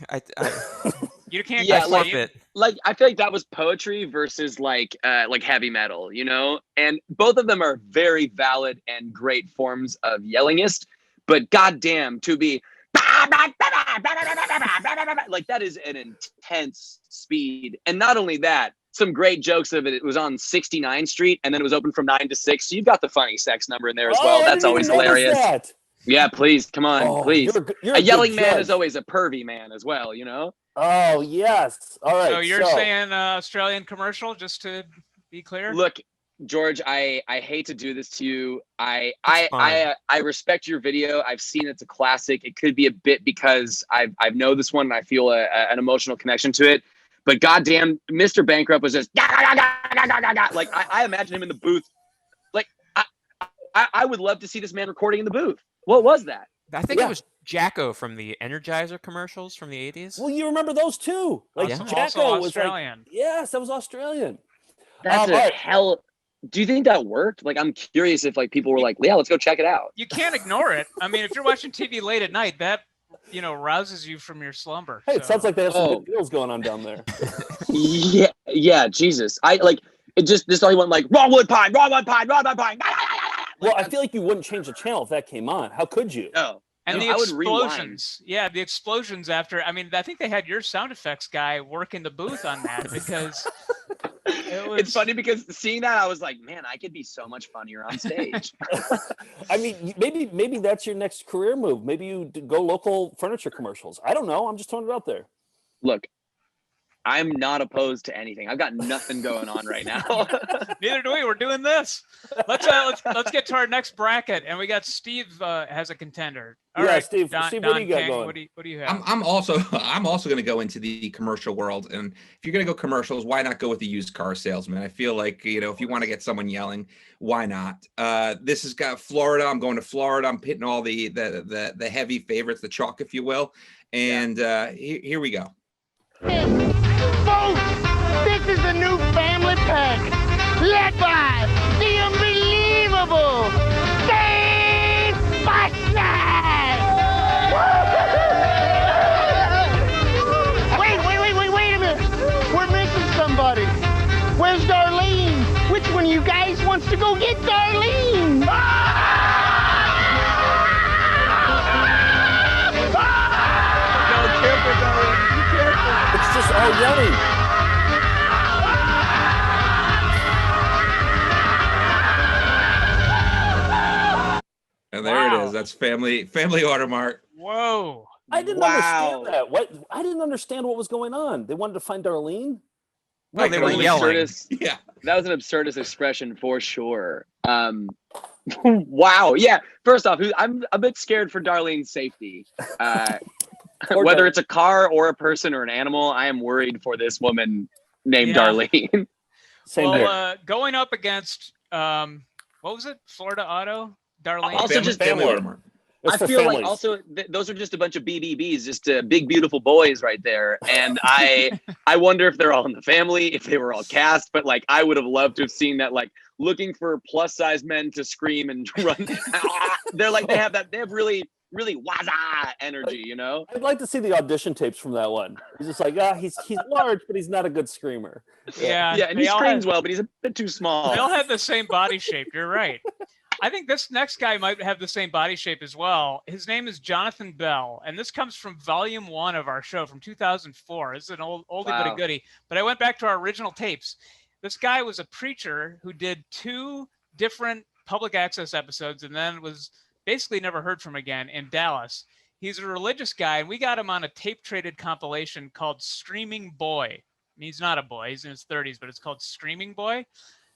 You can't Yeah, flip like, it. like I feel like that was poetry versus like heavy metal, you know? And both of them are very valid and great forms of Yellingest, but goddamn, to be like that is an intense speed. And not only that, some great jokes of it. It was on 69th Street and then it was open from 9 to 6. So you've got the funny sex number in there as well. That's always hilarious. Yeah, please, come on, please. You're a a yelling good man judge. is always a pervy man as well, you know? Oh, yes. All right. So you're saying Australian commercial just to be clear? Look, George, I hate to do this to you. I respect your video. I've seen it's a classic. It could be a bit because I know this one and I feel an emotional connection to it. But goddamn, Mr. Bankrupt was just like I imagine him in the booth. Like I would love to see this man recording in the booth. What was that? I think it was Jacko from the Energizer commercials from the 80s. Well, you remember those too. Like Jacko was Australian. Like, yes, that was Australian. That's a hell. Do you think that worked? Like, I'm curious if like people were like, yeah, let's go check it out. You can't ignore it. I mean, if you're watching TV late at night, that rouses you from your slumber. Hey, it sounds like they have some good deals going on down there. yeah, Jesus. I like it. Just this all he went like wrong wood pine. Well, I feel like you wouldn't change the channel if that came on. How could you? No. And the explosions. Yeah, the explosions after. I mean, I think they had your sound effects guy work in the booth on that because it's funny because seeing that, I was like, man, I could be so much funnier on stage. I mean, maybe that's your next career move. Maybe you go local furniture commercials. I don't know. I'm just throwing it out there. Look, I'm not opposed to anything. I've got nothing going on right now. Neither do we. We're doing this. Let's get to our next bracket, and we got Steve has a contender. All right, Steve. Steve, what do you got going? What do you have? I'm also going to go into the commercial world, and if you're going to go commercials, why not go with the used car salesman? I feel like if you want to get someone yelling, why not? This has got Florida. I'm going to Florida. I'm hitting all the heavy favorites, the chalk, if you will, and here we go. Folks, this is the new family pack, led by the unbelievable Steve Bushman! Wait a minute. We're missing somebody. Where's Darlene? Which one of you guys wants to go get Darlene? It's just all yelling. And there it is. That's family order, Mark. Whoa. I didn't understand that. I didn't understand what was going on. They wanted to find Darlene? No, they were yelling. Yeah. That was an absurdist expression for sure. Wow. Yeah. First off, I'm a bit scared for Darlene's safety. Whether it's a car or a person or an animal, I am worried for this woman named Darlene. Same here. Going up against what was it? Florida Auto? Darlene. Also, just family order. I feel like also those are just a bunch of BBBs, just big beautiful boys right there. And I wonder if they're all in the family, if they were all cast. But like, I would have loved to have seen that. Like, looking for plus size men to scream and run. They're like they have really wazza energy, I'd like to see the audition tapes from that one. He's just like, he's large, but he's not a good screamer. Yeah, and he screams well, but he's a bit too small. They all have the same body shape. You're right. I think this next guy might have the same body shape as well. His name is Jonathan Bell, and this comes from Volume 1 of our show from 2004. This is an oldie but a goodie. But I went back to our original tapes. This guy was a preacher who did 2 different public access episodes and then was basically never heard from again in Dallas. He's a religious guy, and we got him on a tape-traded compilation called Screaming Boy. I mean, he's not a boy. He's in his 30s, but it's called Screaming Boy.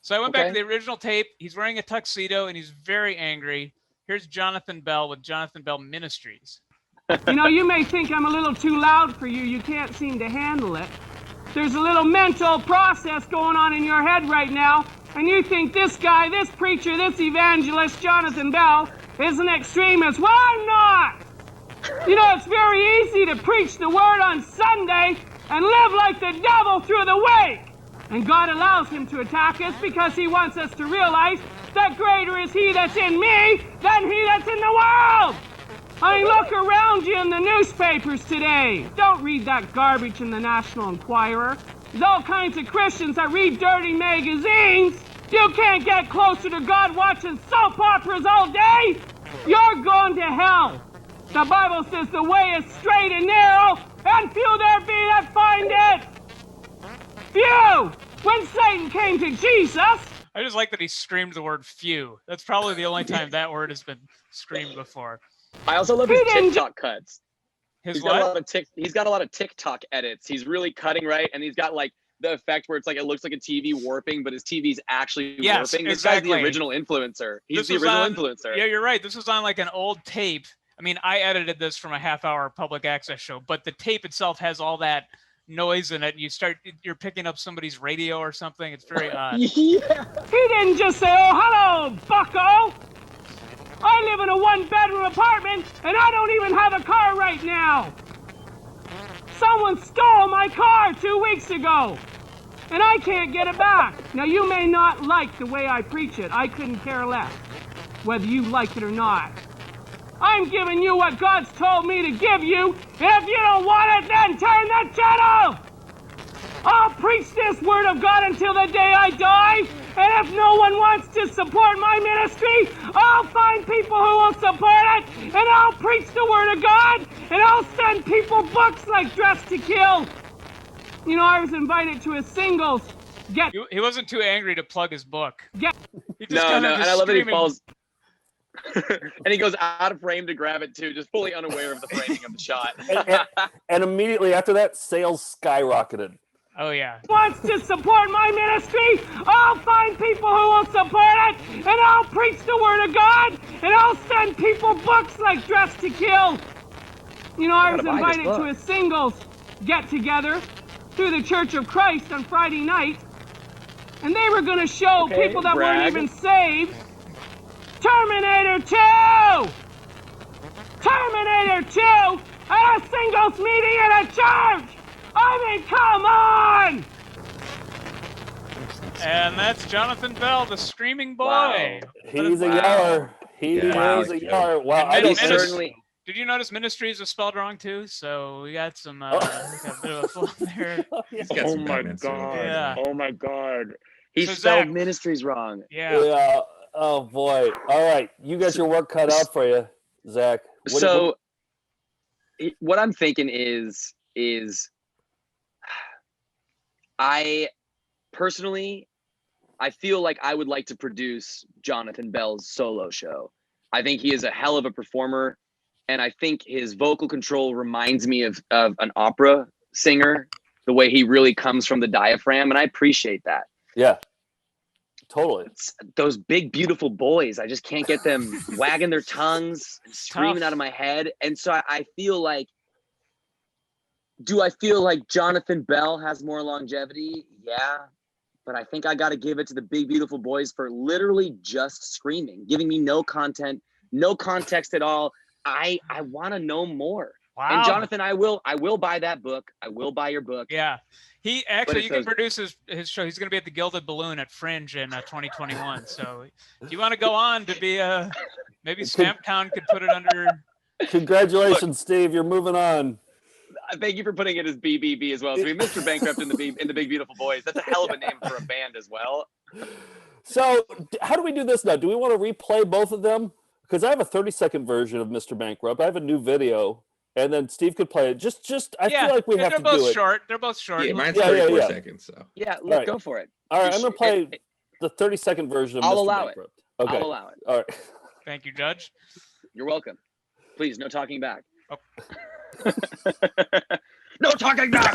So I went back to the original tape. He's wearing a tuxedo, and he's very angry. Here's Jonathan Bell with Jonathan Bell Ministries. You may think I'm a little too loud for you. You can't seem to handle it. There's a little mental process going on in your head right now, and you think this guy, this preacher, this evangelist, Jonathan Bell, is an extremist. Well, I'm not! It's very easy to preach the word on Sunday and live like the devil through the week. And God allows him to attack us because he wants us to realize that greater is he that's in me than he that's in the world. I mean, look around you in the newspapers today. Don't read that garbage in the National Enquirer. There's all kinds of Christians that read dirty magazines. You can't get closer to God watching soap operas all day. You're going to hell. The Bible says the way is straight and narrow, and few there be that find it. Few! When Satan came to Jesus... I just like that he screamed the word few. That's probably the only time that word has been screamed before. I also love his TikTok cuts. He's got a lot of TikTok edits. He's really cutting right, and he's got like the effect where it's like it looks like a TV warping, but his TV's actually Yes, warping. This exactly. guy's the original influencer. He's This the was original on- influencer. Yeah, you're right. This was on like an old tape. I mean, I edited this from a half-hour public access show, but the tape itself has all that noise in it. You're picking up somebody's radio or something. It's very odd. Yeah. He didn't just say, "Oh, hello, bucko." I live in a one-bedroom apartment, and I don't even have a car right now. Someone stole my car 2 weeks ago, and I can't get it back. Now, you may not like the way I preach it. I couldn't care less whether you like it or not. I'm giving you what God's told me to give you, and if you don't want it, then turn the channel! I'll preach this word of God until the day I die, and if no one wants to support my ministry, I'll find people who will support it, and I'll preach the word of God, and I'll send people books like Dress to Kill. You know, I was invited to a singles get. He wasn't too angry to plug his book. He No, kind of and just I love that he screaming. falls. And he goes out of frame to grab it too, just fully unaware of the framing of the shot. And immediately after that, sales skyrocketed. Oh yeah. Wants to support my ministry, I'll find people who will support it, and I'll preach the word of God, and I'll send people books like Dress to Kill. You know, I was gotta buy this invited to book. a singles get-together through the Church of Christ on Friday night, and they were going to show Okay, people that brag. weren't even saved Terminator 2! Terminator 2 at a singles meeting at a church! I mean, come on! And that's Jonathan Bell, the screaming boy. He's a yeller. He Yeah. is a yeller. Wow. And I Min- don't Minis- Did you notice Ministries was spelled wrong too? So we got some we got a bit of a flow there. He's got Oh some my Batman suit. god! Yeah. Oh my god! He So spelled Zach- ministries wrong. Yeah. Oh boy. All right. You got your work cut out for you, Zach. What I'm thinking is I personally, I feel like I would like to produce Jonathan Bell's solo show. I think he is a hell of a performer, and I think his vocal control reminds me of an opera singer, the way he really comes from the diaphragm, and I appreciate that. Yeah. Totally. It's those big, beautiful boys. I just can't get them wagging their tongues and screaming Tough. out of my head. And so I feel like, do I feel like Jonathan Bell has more longevity? Yeah. But I think I got to give it to the big, beautiful boys for literally just screaming, giving me no content, no context at all. I want to know more. Wow. And Jonathan, I will buy that book. I will buy your book. Yeah. He actually, it you can says- produce his show. He's going to be at the Gilded Balloon at Fringe in 2021. So if you want to go on to be maybe Stamptown could put it under. Congratulations, Steve. You're moving on. Thank you for putting it as BBB as well. So we Mr. Bankrupt in the Big Beautiful Boys. That's a hell of a name for a band as well. So how do we do this now? Do we want to replay both of them? Because I have a 30-second version of Mr. Bankrupt. I have a new video, and then Steve could play it. Just I feel like we have to do it. They're both short. They're both short. Yeah, mine's Yeah, 34 yeah. seconds. So Yeah, All right. go for it. All right, I'm going to play the 30-second version of I'll Mr. allow it. Bankrupt. Okay. I'll allow it. All right. Thank you, Judge. You're welcome. Please, no talking back. Oh. No talking back.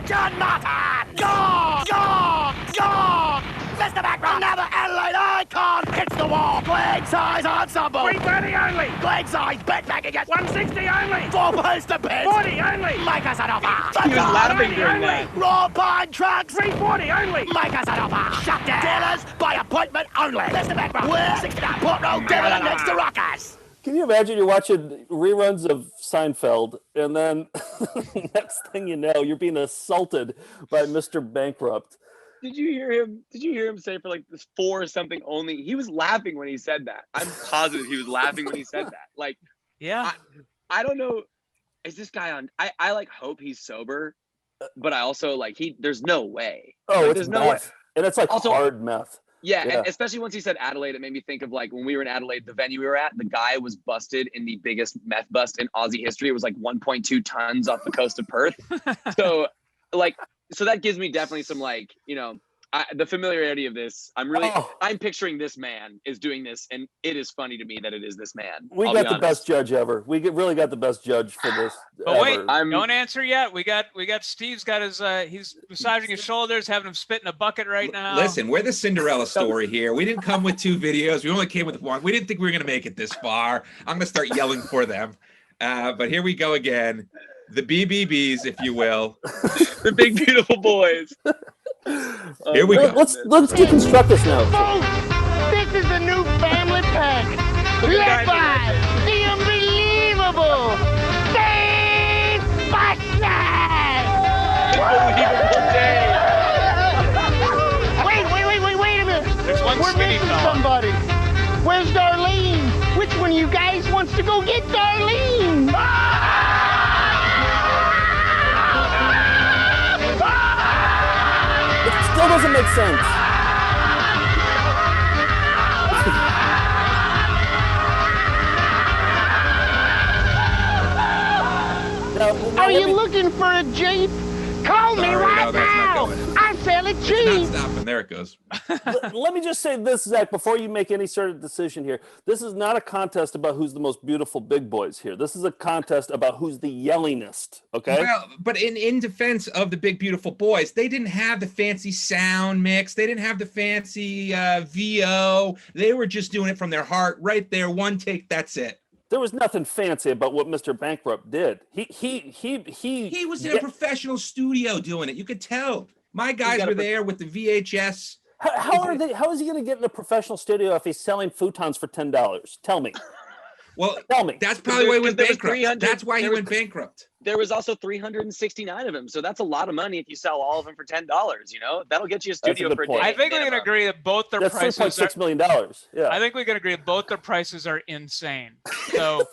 John Martin! Gone! Gone! Gone! Mr. Background, another Adelaide icon hits the wall. Glen size ensemble. 330 only. Glen size bed packing at 160 only. 4 poster beds. 40 only. Make us an offer. He was laughing during only. that. Raw pine trucks. 340 only. Make us an offer. Shut down. Dealers by appointment only. Mr. Background, we're 69 Port Road, Devon next to Rockers. Can you imagine you're watching reruns of Seinfeld, and then next thing you know, you're being assaulted by Mr. Bankrupt? Did you hear him? Did you hear him say for like this 4 something only? He was laughing when he said that. I'm positive he was laughing when he said that. Like, Yeah. I don't know. Is this guy on? I like hope he's sober, but I also like there's no way. Oh, Like, it's there's no way. meth. And it's like Also- hard meth. Yeah, Yeah. and especially once he said Adelaide, it made me think of like when we were in Adelaide, the venue we were at, the guy was busted in the biggest meth bust in Aussie history. It was like 1.2 tons off the coast of Perth. So that gives me definitely some like, the familiarity of this, I'm picturing this man is doing this, and it is funny to me that it is this man. We got the best judge ever. Really got the best judge for this. But wait, don't answer yet. We got Steve's got his he's massaging his shoulders, having him spit in a bucket right now. Listen, we're the Cinderella story here. We didn't come with 2 videos. We only came with 1. We didn't think we were gonna make it this far. I'm gonna start yelling for them. But here we go again. The BBBs, if you will. The big beautiful boys. Here we go. Let's deconstruct this now. This is the new family pack. Led by the unbelievable Dave Buster. Wait a minute. There's one We're skinny missing fella. somebody. Where's Darlene? Which one of you guys wants to go get Darlene? Still doesn't make sense. Are you looking for a Jeep? Call me right now. I sell it cheap. It's not stopping. There it goes. Let me just say this, Zach, before you make any sort of decision here. This is not a contest about who's the most beautiful big boys here. This is a contest about who's the yellingest, okay? Well, but in defense of the big beautiful boys, they didn't have the fancy sound mix. They didn't have the fancy VO. They were just doing it from their heart right there. One take, that's it. There was nothing fancy about what Mr. Bankrupt did. He was in a professional studio doing it. You could tell. My guys were there with the VHS. How is he going to get in a professional studio if he's selling futons for $10? Tell me. Well, tell me. That's probably why he went bankrupt. That's why he went bankrupt. There was also 369 of them, so that's a lot of money if you sell all of them for $10. You know, that'll get you a studio for a day. I think we can agree that both their prices are $3.6 million. Yeah. I think we can agree that both their prices are insane. So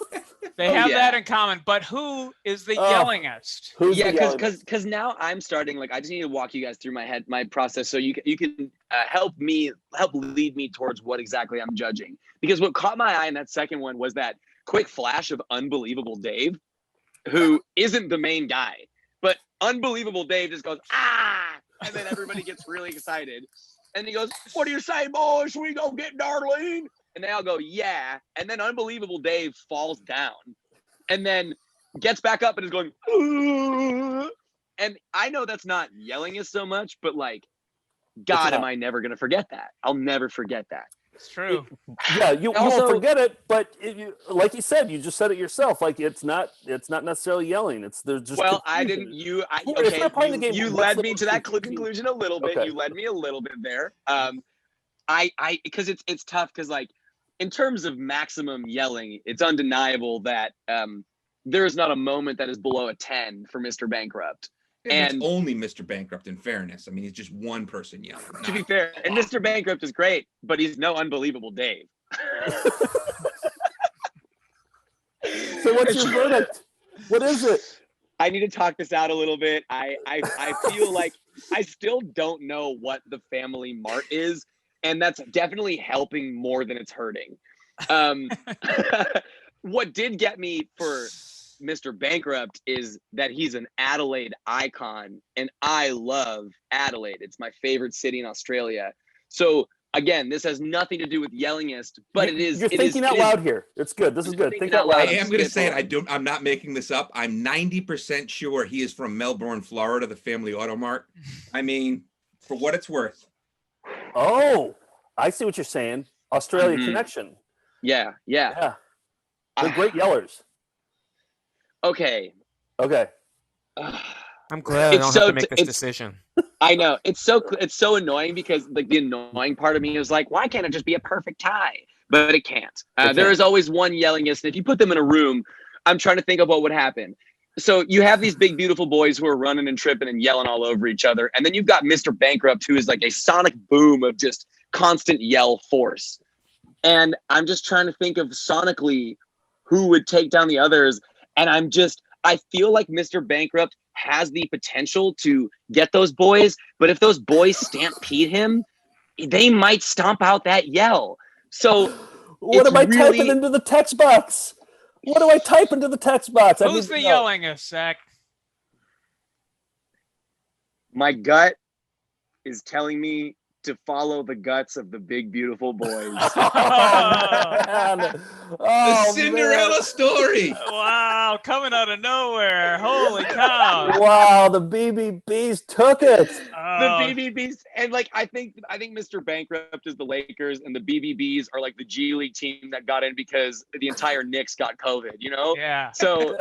they have that in common. But who is the yellingest? Because now I'm starting. Like, I just need to walk you guys through my process, so you can help lead me towards what exactly I'm judging. Because what caught my eye in that second one was that quick flash of Unbelievable Dave, who isn't the main guy, but Unbelievable Dave just goes, ah, and then everybody gets really excited. And he goes, what do you say, boys? We go get Darlene? And they all go, yeah. And then Unbelievable Dave falls down and then gets back up and is going, ooh. And I know that's not yelling so much, but like, God, am I never going to forget that? I'll never forget that. It's true. Yeah, you won't forget it, but like you said, you just said it yourself. Like it's not necessarily yelling. There's just I didn't. You led me to that conclusion a little bit. Okay. You led me a little bit there. Because it's tough because like in terms of maximum yelling, it's undeniable that there is not a moment that is below a 10 for Mr. Bankrupt. And it's only Mr. Bankrupt, in fairness. I mean, he's just one person yelling. To be fair, and Mr. Bankrupt is great, but he's no Unbelievable Dave. So what's your verdict? What is it? I need to talk this out a little bit. I feel like I still don't know what the family mart is, and that's definitely helping more than it's hurting. What did get me for Mr. Bankrupt is that he's an Adelaide icon, and I love Adelaide. It's my favorite city in Australia. So again, this has nothing to do with Yellingest, but it is. You're thinking out loud here. It's good. This is good. Think out loud. I am going to say it. I'm not making this up. I'm 90% sure he is from Melbourne, Florida, the Family Auto Mart. I mean, for what it's worth. Oh, I see what you're saying. Australia connection. Yeah. They're great yellers. Okay. I'm glad I don't have to make this decision. I know it's so annoying because like the annoying part of me is like, why can't it just be a perfect tie? But it can't. There is always one yellingest, and if you put them in a room, I'm trying to think of what would happen. So you have these big beautiful boys who are running and tripping and yelling all over each other, and then you've got Mr. Bankrupt, who is like a sonic boom of just constant yell force. And I'm just trying to think of sonically who would take down the others. And I feel like Mr. Bankrupt has the potential to get those boys, but if those boys stampede him, they might stomp out that yell. So what am I typing into the text box? What do I type into the text box? Who's the yellingest, Zach? My gut is telling me to follow the guts of the big beautiful boys. The Cinderella story. Wow, coming out of nowhere. Holy cow. Wow, the BBBs took it. The BBBs, and like I think Mr. Bankrupt is the Lakers, and the BBBs are like the G League team that got in because the entire Knicks got COVID. You know? Yeah. So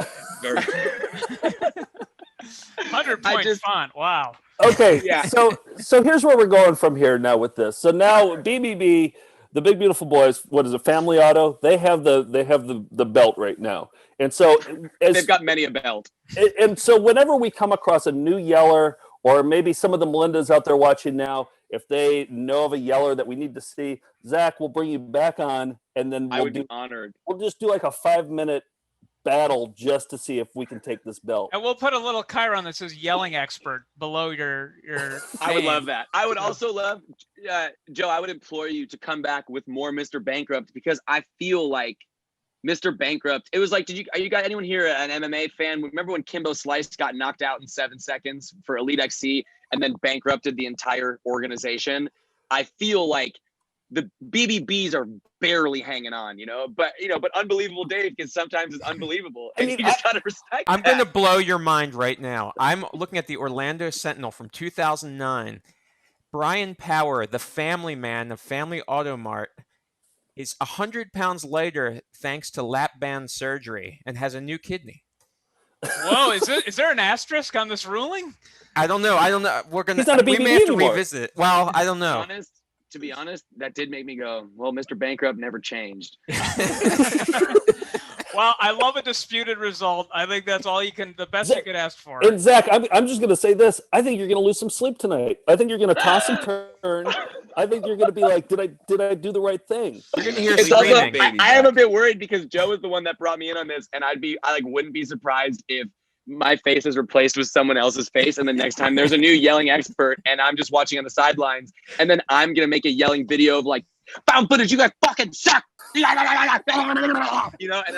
100-point font. Wow. Okay, Yeah. so here's where we're going from here now with this. So now BBB, the Big Beautiful Boys, what is it? Family Auto. They have the belt right now, and so they've got many a belt. And so whenever we come across a new yeller, or maybe some of the Melindas out there watching now, if they know of a yeller that we need to see, Zach, we'll bring you back on, and then I would be honored. We'll just do like a 5-minute battle just to see if we can take this belt. And we'll put a little chyron that says yelling expert below your I would love that. I would also love, Joe, I would implore you to come back with more Mr. Bankrupt, because I feel like Mr. Bankrupt, it was like, are you guys, anyone here an MMA fan? Remember when Kimbo Slice got knocked out in 7 seconds for Elite XC and then bankrupted the entire organization? I feel like the BBBs are barely hanging on, but Unbelievable Dave can sometimes is unbelievable. And you just gotta respect I'm going to blow your mind right now. I'm looking at the Orlando Sentinel from 2009. Brian Power, the family man of Family Auto Mart, is 100 pounds lighter thanks to lap band surgery and has a new kidney. Whoa, is there an asterisk on this ruling? I don't know. We're gonna. He's not a BBB we may have to anymore. revisit it. Well, I don't know. To be honest, that did make me go, well, Mr. Bankrupt never changed. Well, I love a disputed result. I think that's all the best you could ask for. And Zach, I'm just going to say this. I think you're going to lose some sleep tonight. I think you're going to toss and turn. I think you're going to be like, did I do the right thing? You're going to hear screaming. I am a bit worried because Joe is the one that brought me in on this, and I wouldn't be surprised if my face is replaced with someone else's face, and the next time there's a new yelling expert and I'm just watching on the sidelines, and then I'm gonna make a yelling video of like, found footage, you guys fucking suck, and then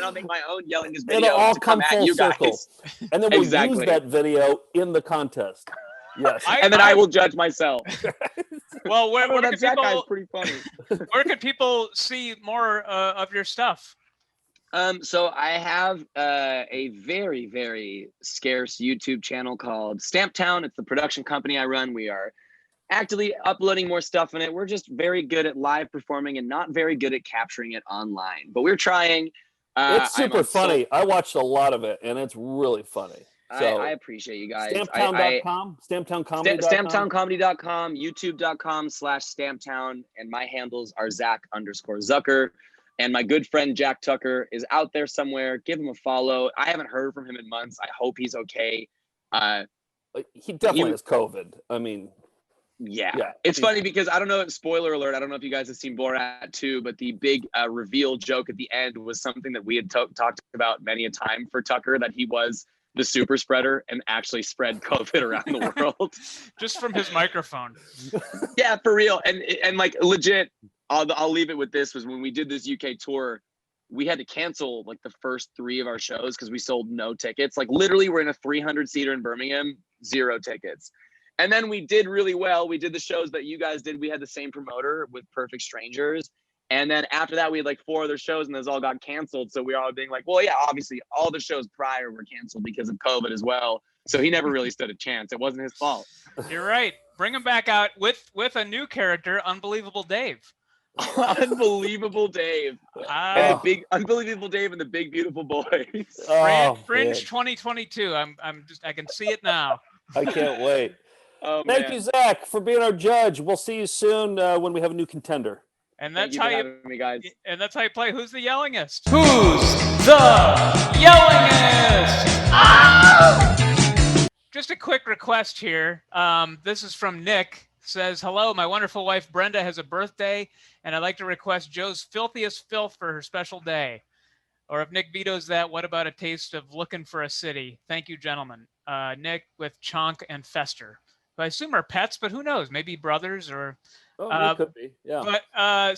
I'll make my own yelling this video. It'll all to come full you circle, guys. and then we'll use Exactly. that video in the contest. Yes, and then I will judge myself. Well, where can that guy's people? pretty funny. Where can people see more of your stuff? So I have a very, very scarce YouTube channel called Stamptown. It's the production company I run. We are actively uploading more stuff in it. We're just very good at live performing and not very good at capturing it online. But we're trying. It's super funny. I watched a lot of it, and it's really funny. So, I appreciate you guys. Stamptown.com, Stamptowncomedy.com. Stamptowncomedy.com, youtube.com/Stamptown, and my handles are Zach_Zucker. And my good friend Jack Tucker is out there somewhere. Give him a follow. I haven't heard from him in months. I hope he's okay. He definitely has COVID. I mean, yeah. It's funny because I don't know. Spoiler alert. I don't know if you guys have seen Borat 2, but the big reveal joke at the end was something that we had talked about many a time for Tucker, that he was the super spreader and actually spread COVID around the world. Just from his microphone. Yeah, for real. And like legit, I'll leave it with this, was when we did this UK tour, we had to cancel like the first 3 of our shows because we sold no tickets. Like literally we're in a 300-seater in Birmingham, 0 tickets. And then we did really well. We did the shows that you guys did. We had the same promoter with Perfect Strangers. And then after that, we had like 4 other shows and those all got canceled. So we were all being like, well, yeah, obviously all the shows prior were canceled because of COVID as well. So he never really stood a chance. It wasn't his fault. You're right. Bring him back out with a new character, Unbelievable Dave. Unbelievable Dave. And the big Unbelievable Dave and the Big Beautiful Boys. Fringe 2022. I can see it now. I can't wait. Thank you, Zach, for being our judge. We'll see you soon when we have a new contender. And that's Thank you how for having me, guys. And that's how you play Who's the Yellingest? Who's the Yellingest? Just a quick request here. This is from Nick. Says, hello, my wonderful wife Brenda has a birthday, and I'd like to request Joe's filthiest filth for her special day. Or if Nick vetoes that, what about a taste of Looking for a City? Thank you, gentlemen. Nick with Chonk and Fester, who I assume are pets, but who knows? Maybe brothers or... it could be, yeah. But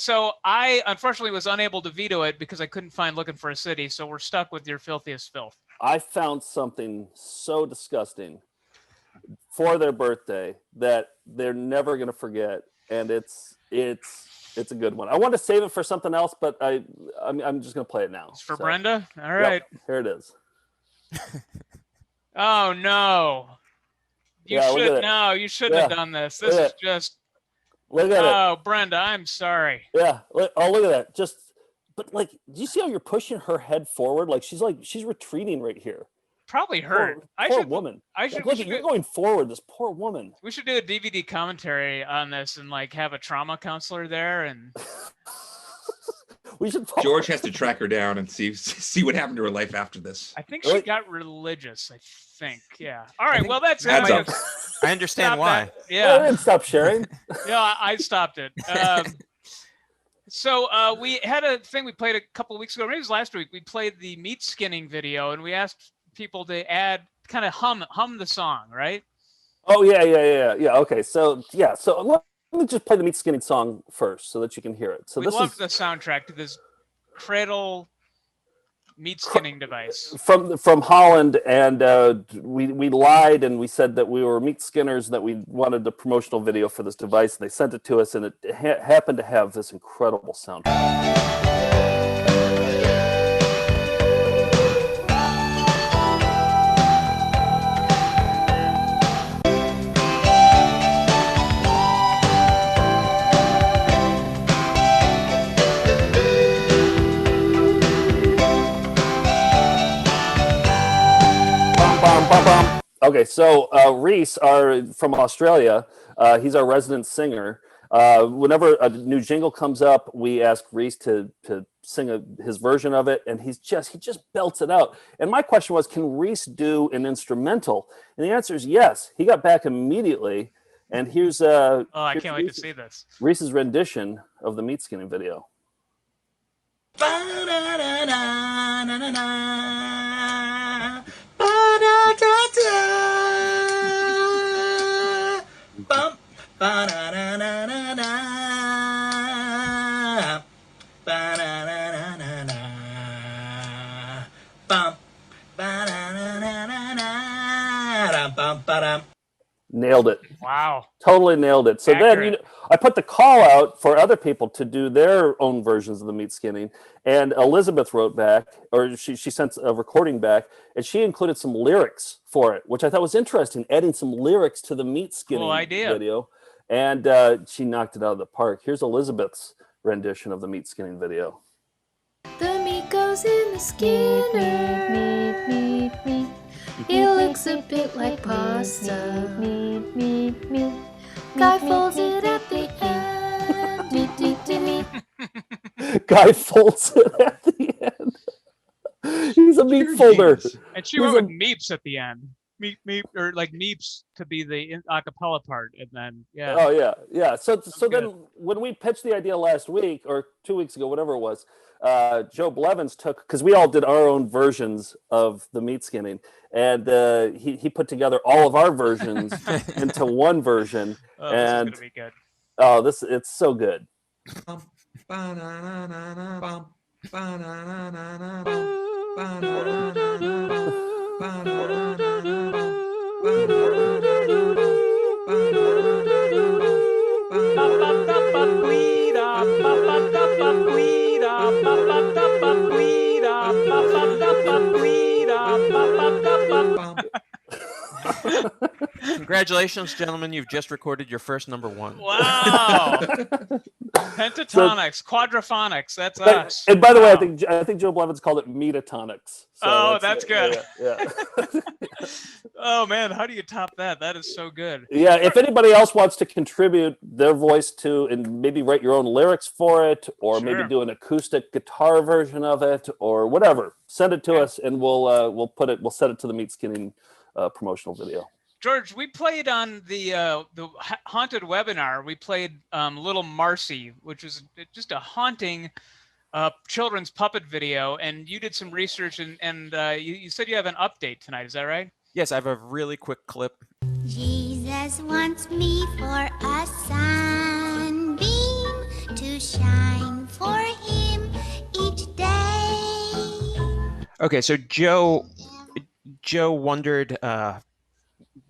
so I unfortunately was unable to veto it because I couldn't find Looking for a City, so we're stuck with your filthiest filth. I found something so disgusting for their birthday that they're never going to forget, and it's a good one. I want to save it for something else, but I'm just going to play it now. It's for Brenda? All right. Yep, here it is. Oh, no. You shouldn't have done this. This is just... Look at it. Oh, Brenda, I'm sorry. Yeah. Oh, look at that. But like, do you see how you're pushing her head forward? Like she's retreating right here. Probably hurt. Poor woman. You're going forward. This poor woman. We should do a DVD commentary on this and like have a trauma counselor there and. We should. George has to track her down and see what happened to her life after this. I think she got religious. I think. Yeah. All right. Well, that's it. I understand why. That. Yeah. I didn't stop sharing. Yeah, I stopped it. So we had a thing we played a couple of weeks ago. Maybe it was last week. We played the meat skinning video, and we asked people to kind of hum the song, right? Oh yeah. Okay, so let me just play the meat skinning song first, so that you can hear it. So we love the soundtrack to this cradle meat skinning device from Holland, and we lied and we said that we were meat skinners, that we wanted a promotional video for this device, and they sent it to us, and it happened to have this incredible soundtrack. Okay, so Reese, from Australia, he's our resident singer. Whenever a new jingle comes up, we ask Reese to sing his version of it, and he just belts it out. And my question was, can Reese do an instrumental? And the answer is yes. He got back immediately, and here's I can't wait to see this. Reese's rendition of the meat skinning video. Nailed it. Wow. Totally nailed it. So Accurate. then I put the call out for other people to do their own versions of the meat skinning. And Elizabeth wrote back, or she sent a recording back, and she included some lyrics for it, which I thought was interesting, adding some lyrics to the meat skinning video. And she knocked it out of the park. Here's Elizabeth's rendition of the meat skinning video. The meat goes in the skinner. Meat. It looks a bit like pasta. Meat. Guy folds it at the end. Meat. Guy folds it at the end. He's a meat folder. And she went with meeps at the end. Meep, or like meeps to be the acapella part, and then yeah. Oh yeah. So then when we pitched the idea last week or 2 weeks ago, whatever it was, Joe Blevins took, because we all did our own versions of the meat skinning, and he put together all of our versions into one version. Oh, and this is gonna be good. Oh, it's so good. Congratulations, gentlemen! You've just recorded your first #1. Wow! Pentatonics, quadraphonics. That's us. And by the way, I think Joe Blevins called it metatonics. So that's good. Yeah. Oh man, how do you top that? That is so good. Yeah, if anybody else wants to contribute their voice to, and maybe write your own lyrics for it, or maybe do an acoustic guitar version of it, or whatever, send it to us, and we'll set it to the meat skinning promotional video. George, we played on the haunted webinar. We played Little Marcy, which was just a haunting children's puppet video, and you did some research, and you said you have an update tonight. Is that right? Yes, I have a really quick clip. Jesus wants me for a sunbeam to shine for him each day. Okay, so Joe wondered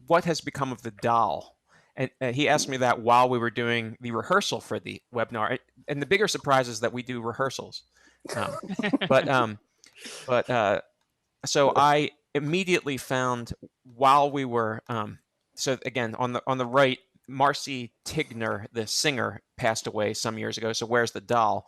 what has become of the doll? And he asked me that while we were doing the rehearsal for the webinar. And the bigger surprise is that we do rehearsals. So I immediately found while we were so again on the right, Marcy Tigner, the singer, passed away some years ago. So where's the doll?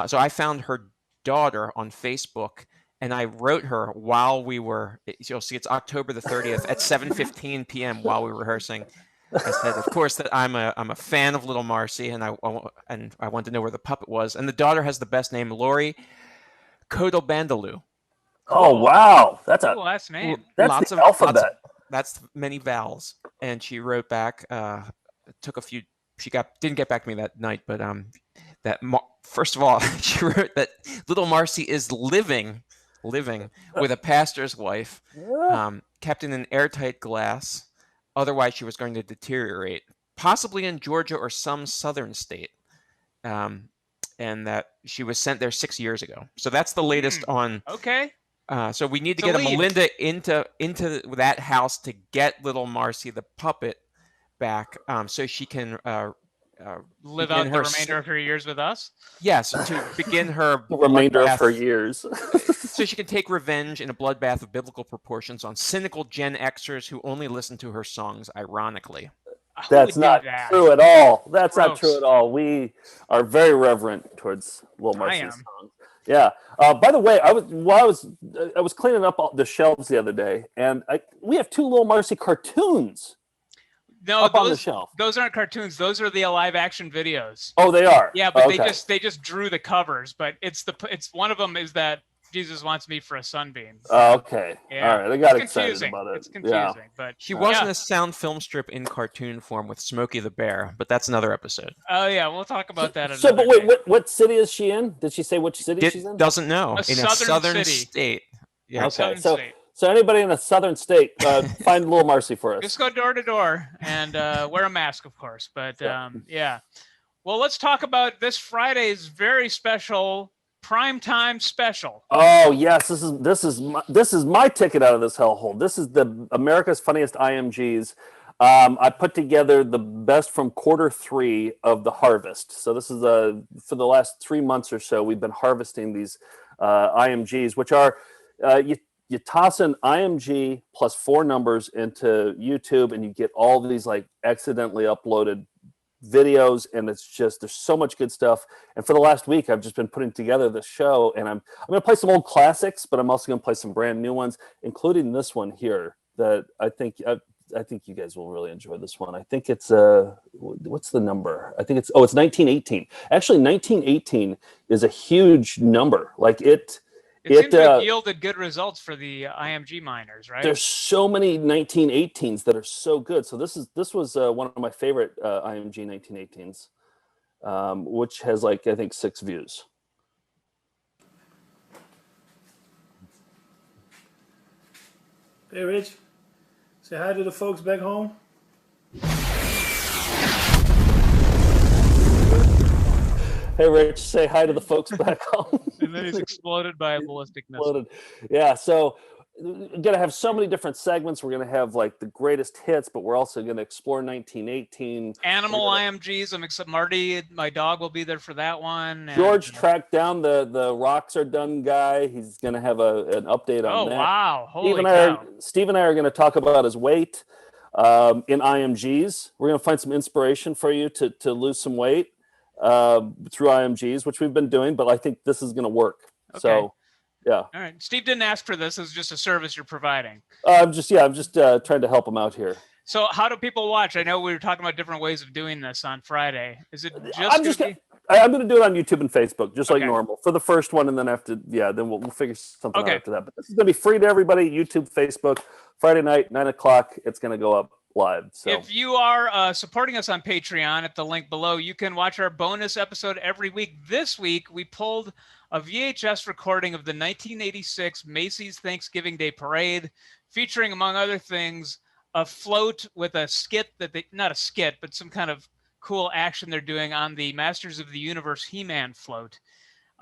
So I found her daughter on Facebook, and I wrote her while we were. You'll see it's October the 30th at 7:15 p.m. while we were rehearsing. I said, of course, that I'm a fan of Little Marcy, and I wanted to know where the puppet was. And the daughter has the best name, Lori Kodal-Bandaloo. Oh wow, that's a cool last name. That's the alphabet. That's many vowels. And she wrote back. Took a few. She didn't get back to me that night, but first of all, she wrote that Little Marcy is living with a pastor's wife, kept in an airtight glass. Otherwise, she was going to deteriorate, possibly in Georgia or some southern state. And that she was sent there 6 years ago. So that's the latest on. Okay. So we need to get a Melinda into that house to get Little Marcy the puppet back, so she can live out the remainder of her years with us. Yes, to begin her the remainder of her years. So she can take revenge in a bloodbath of biblical proportions on cynical Gen Xers who only listen to her songs ironically. That's not true at all. That's not true at all. We are very reverent towards Little Marcy's songs. Yeah. By the way, I was cleaning up the shelves the other day, and we have 2 Little Marcy cartoons. No, up on the shelf. Those aren't cartoons. Those are the live action videos. Oh, they are. Yeah, but okay. they just drew the covers. But it's one of them is that Jesus wants me for a sunbeam. So, okay. Yeah. All right. I got excited about it. It's confusing, but she was in a sound film strip in cartoon form with Smokey the Bear, but that's another episode. Oh yeah, we'll talk about that. So, but wait, what city is she in? Did she say which city she's in? Doesn't know. In a southern city. state. Yeah. Okay. So anybody in a southern state, find Little Marcy for us. Just go door to door and wear a mask, of course. But yeah. Well, let's talk about this Friday's very special primetime special. Oh yes, this is my ticket out of this hellhole. This is the America's Funniest IMGs. I put together the best from Q3 of the harvest. So this is for the last 3 months or so, we've been harvesting these IMGs, which are you toss an IMG plus 4 numbers into YouTube, and you get all these like accidentally uploaded videos, and it's just there's so much good stuff. And for the last week I've just been putting together this show, and I'm going to play some old classics, but I'm also going to play some brand new ones, including this one here that I think you guys will really enjoy. This one, I think it's what's the number? I think it's 1918. Actually 1918 is a huge number. Like it seems to have yielded good results for the IMG miners, right? There's so many 1918s that are so good. So this was one of my favorite IMG 1918s, which has like I think 6 views. Hey, Rich. Say hi to the folks back home. Hey, Rich, say hi to the folks back home. And then he's exploded by a ballistic missile. Yeah, so we're going to have so many different segments. We're going to have like the greatest hits, but we're also going to explore 1918. Animal IMGs. I'm excited. Marty, my dog, will be there for that one. George tracked down the Rocks Are Done guy. He's going to have an update on that. Oh, wow. Holy cow. Steve and I are going to talk about his weight in IMGs. We're going to find some inspiration for you to lose some weight through IMGs, which we've been doing, but I think this is going to work. Okay. So, yeah. All right. Steve didn't ask for this. It's just a service you're providing. I'm just trying to help him out here. So how do people watch? I know we were talking about different ways of doing this on Friday. Is it just I'm going to do it on YouTube and Facebook, just like normal for the first one. And then after, then we'll figure something out after that. But this is going to be free to everybody. YouTube, Facebook, Friday night, 9:00. It's going to go up live. So if you are supporting us on Patreon at the link below, you can watch our bonus episode every week. This week, we pulled a VHS recording of the 1986 Macy's Thanksgiving Day Parade, featuring, among other things, a float with a skit not a skit, but some kind of cool action they're doing on the Masters of the Universe He-Man float.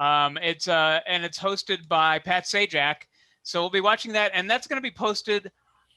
It's hosted by Pat Sajak. So we'll be watching that, and that's going to be posted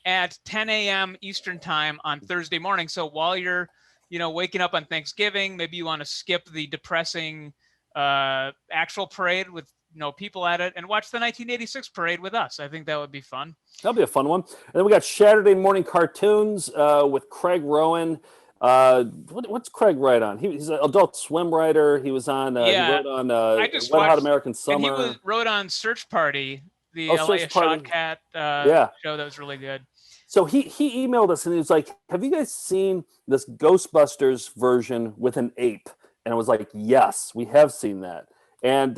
at 10 a.m. Eastern time on Thursday morning. So while you're, waking up on Thanksgiving, maybe you want to skip the depressing actual parade with no people at it and watch the 1986 parade with us. I think that would be fun. That'll be a fun one. And then we got Saturday morning cartoons with Craig Rowan. What's Craig write on? He's an Adult Swim writer. He was on. He wrote on Wet Hot American Summer. And he wrote on Search Party, the LA Shotcat show that was really good. So he emailed us and he was like, "Have you guys seen this Ghostbusters version with an ape?" And I was like, "Yes, we have seen that." And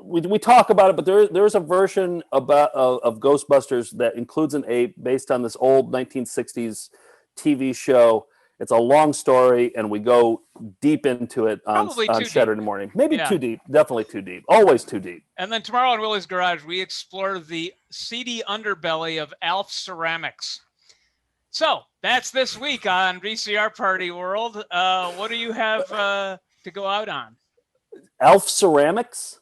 we talk about it, but there's a version of Ghostbusters that includes an ape based on this old 1960s TV show. It's a long story, and we go deep into it on Saturday morning. Maybe too deep. Definitely too deep. Always too deep. And then tomorrow on Willie's Garage, we explore the seedy underbelly of Alf Ceramics. So that's this week on VCR Party World. What do you have to go out on? Alf Ceramics?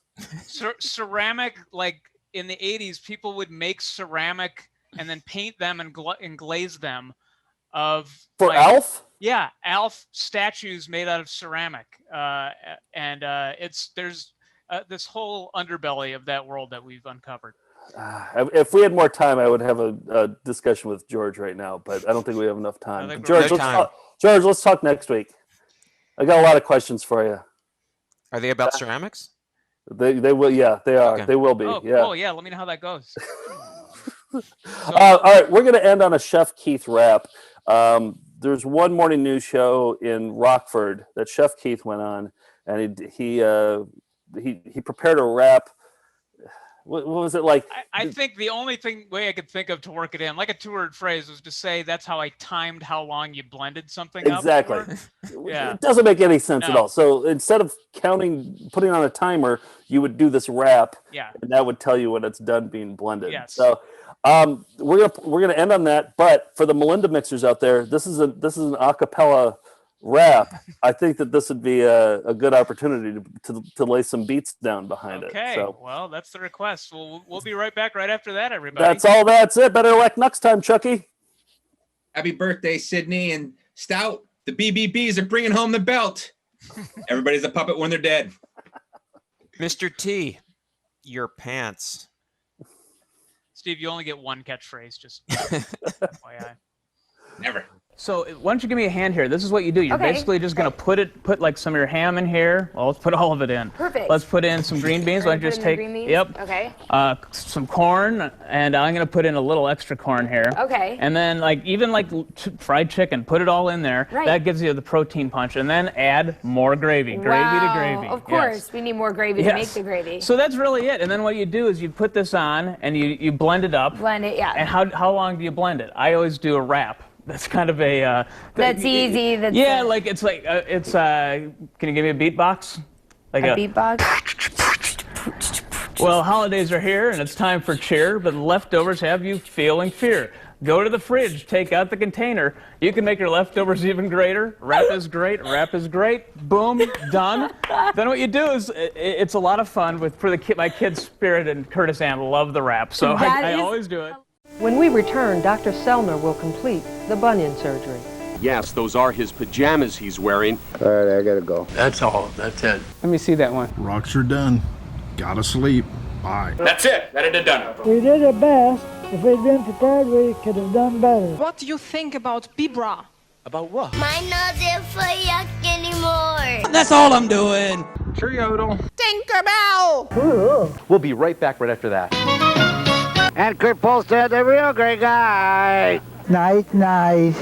Ceramic, like in the 80s, people would make ceramic and then paint them and glaze them. Alf? Yeah, Alf statues made out of ceramic, and there's this whole underbelly of that world that we've uncovered. If we had more time, I would have a discussion with George right now, but I don't think we have enough time. George, let's talk next week. I got a lot of questions for you. Are they about ceramics? They will. Yeah, they are. Okay. They will be. Oh, yeah. Cool. Yeah. Let me know how that goes. All right, we're going to end on a Chef Keith rap. There's one morning news show in Rockford that Chef Keith went on, and he prepared a rap. What was it like? I think the only way I could think of to work it in, like a 2-word phrase, was to say that's how I timed how long you blended something up. Exactly. Yeah. It doesn't make any sense at all. So instead of putting on a timer, you would do this rap, and that would tell you when it's done being blended. Yes. So we're gonna end on that. But for the Melinda mixers out there, this is an acapella rap. I think that this would be a good opportunity to lay some beats down behind it. Okay. So. Well, that's the request. We'll be right back right after that, everybody. That's it. Better luck next time, Chucky. Happy birthday, Sydney and Stout. The BBBs are bringing home the belt. Everybody's a puppet when they're dead. Mr. T, your pants. Steve, you only get one catchphrase. Just FYI. Never. So why don't you give me a hand here? This is what you do. You're basically just going to put like some of your ham in here. Well, let's put all of it in. Perfect. Let's put in some green beans. Why don't you just take, Okay. Some corn, and I'm going to put in a little extra corn here. Okay. And then even fried chicken, put it all in there. Right. That gives you the protein punch. And then add more gravy. Gravy to gravy. Of course, we need more gravy to make the gravy. So that's really it. And then what you do is you put this on and you blend it up. Blend it, yeah. And how long do you blend it? I always do a wrap. That's kind of a. That's easy. Can you give me a beatbox? Like a beatbox. Well, holidays are here and it's time for cheer, but the leftovers have you feeling fear. Go to the fridge, take out the container. You can make your leftovers even greater. Wrap is great. Wrap is great. Boom, done. Then what you do is it's a lot of fun my kids' Spirit and Curtis Ann love the wrap, so I always do it. When we return, Dr. Selner will complete the bunion surgery. Yes, those are his pajamas he's wearing. All right, I gotta go. That's all. That's it. Let me see that one. Rocks are done. Gotta sleep. Bye. That's it. That it done. We did our best. If we'd been prepared, we could have done better. What do you think about Bibra? About what? Mine not there for yuck anymore. That's all I'm doing. Cheerio. Tinkerbell! We'll be right back right after that. And Kurt Polster, the real great guy. Nice.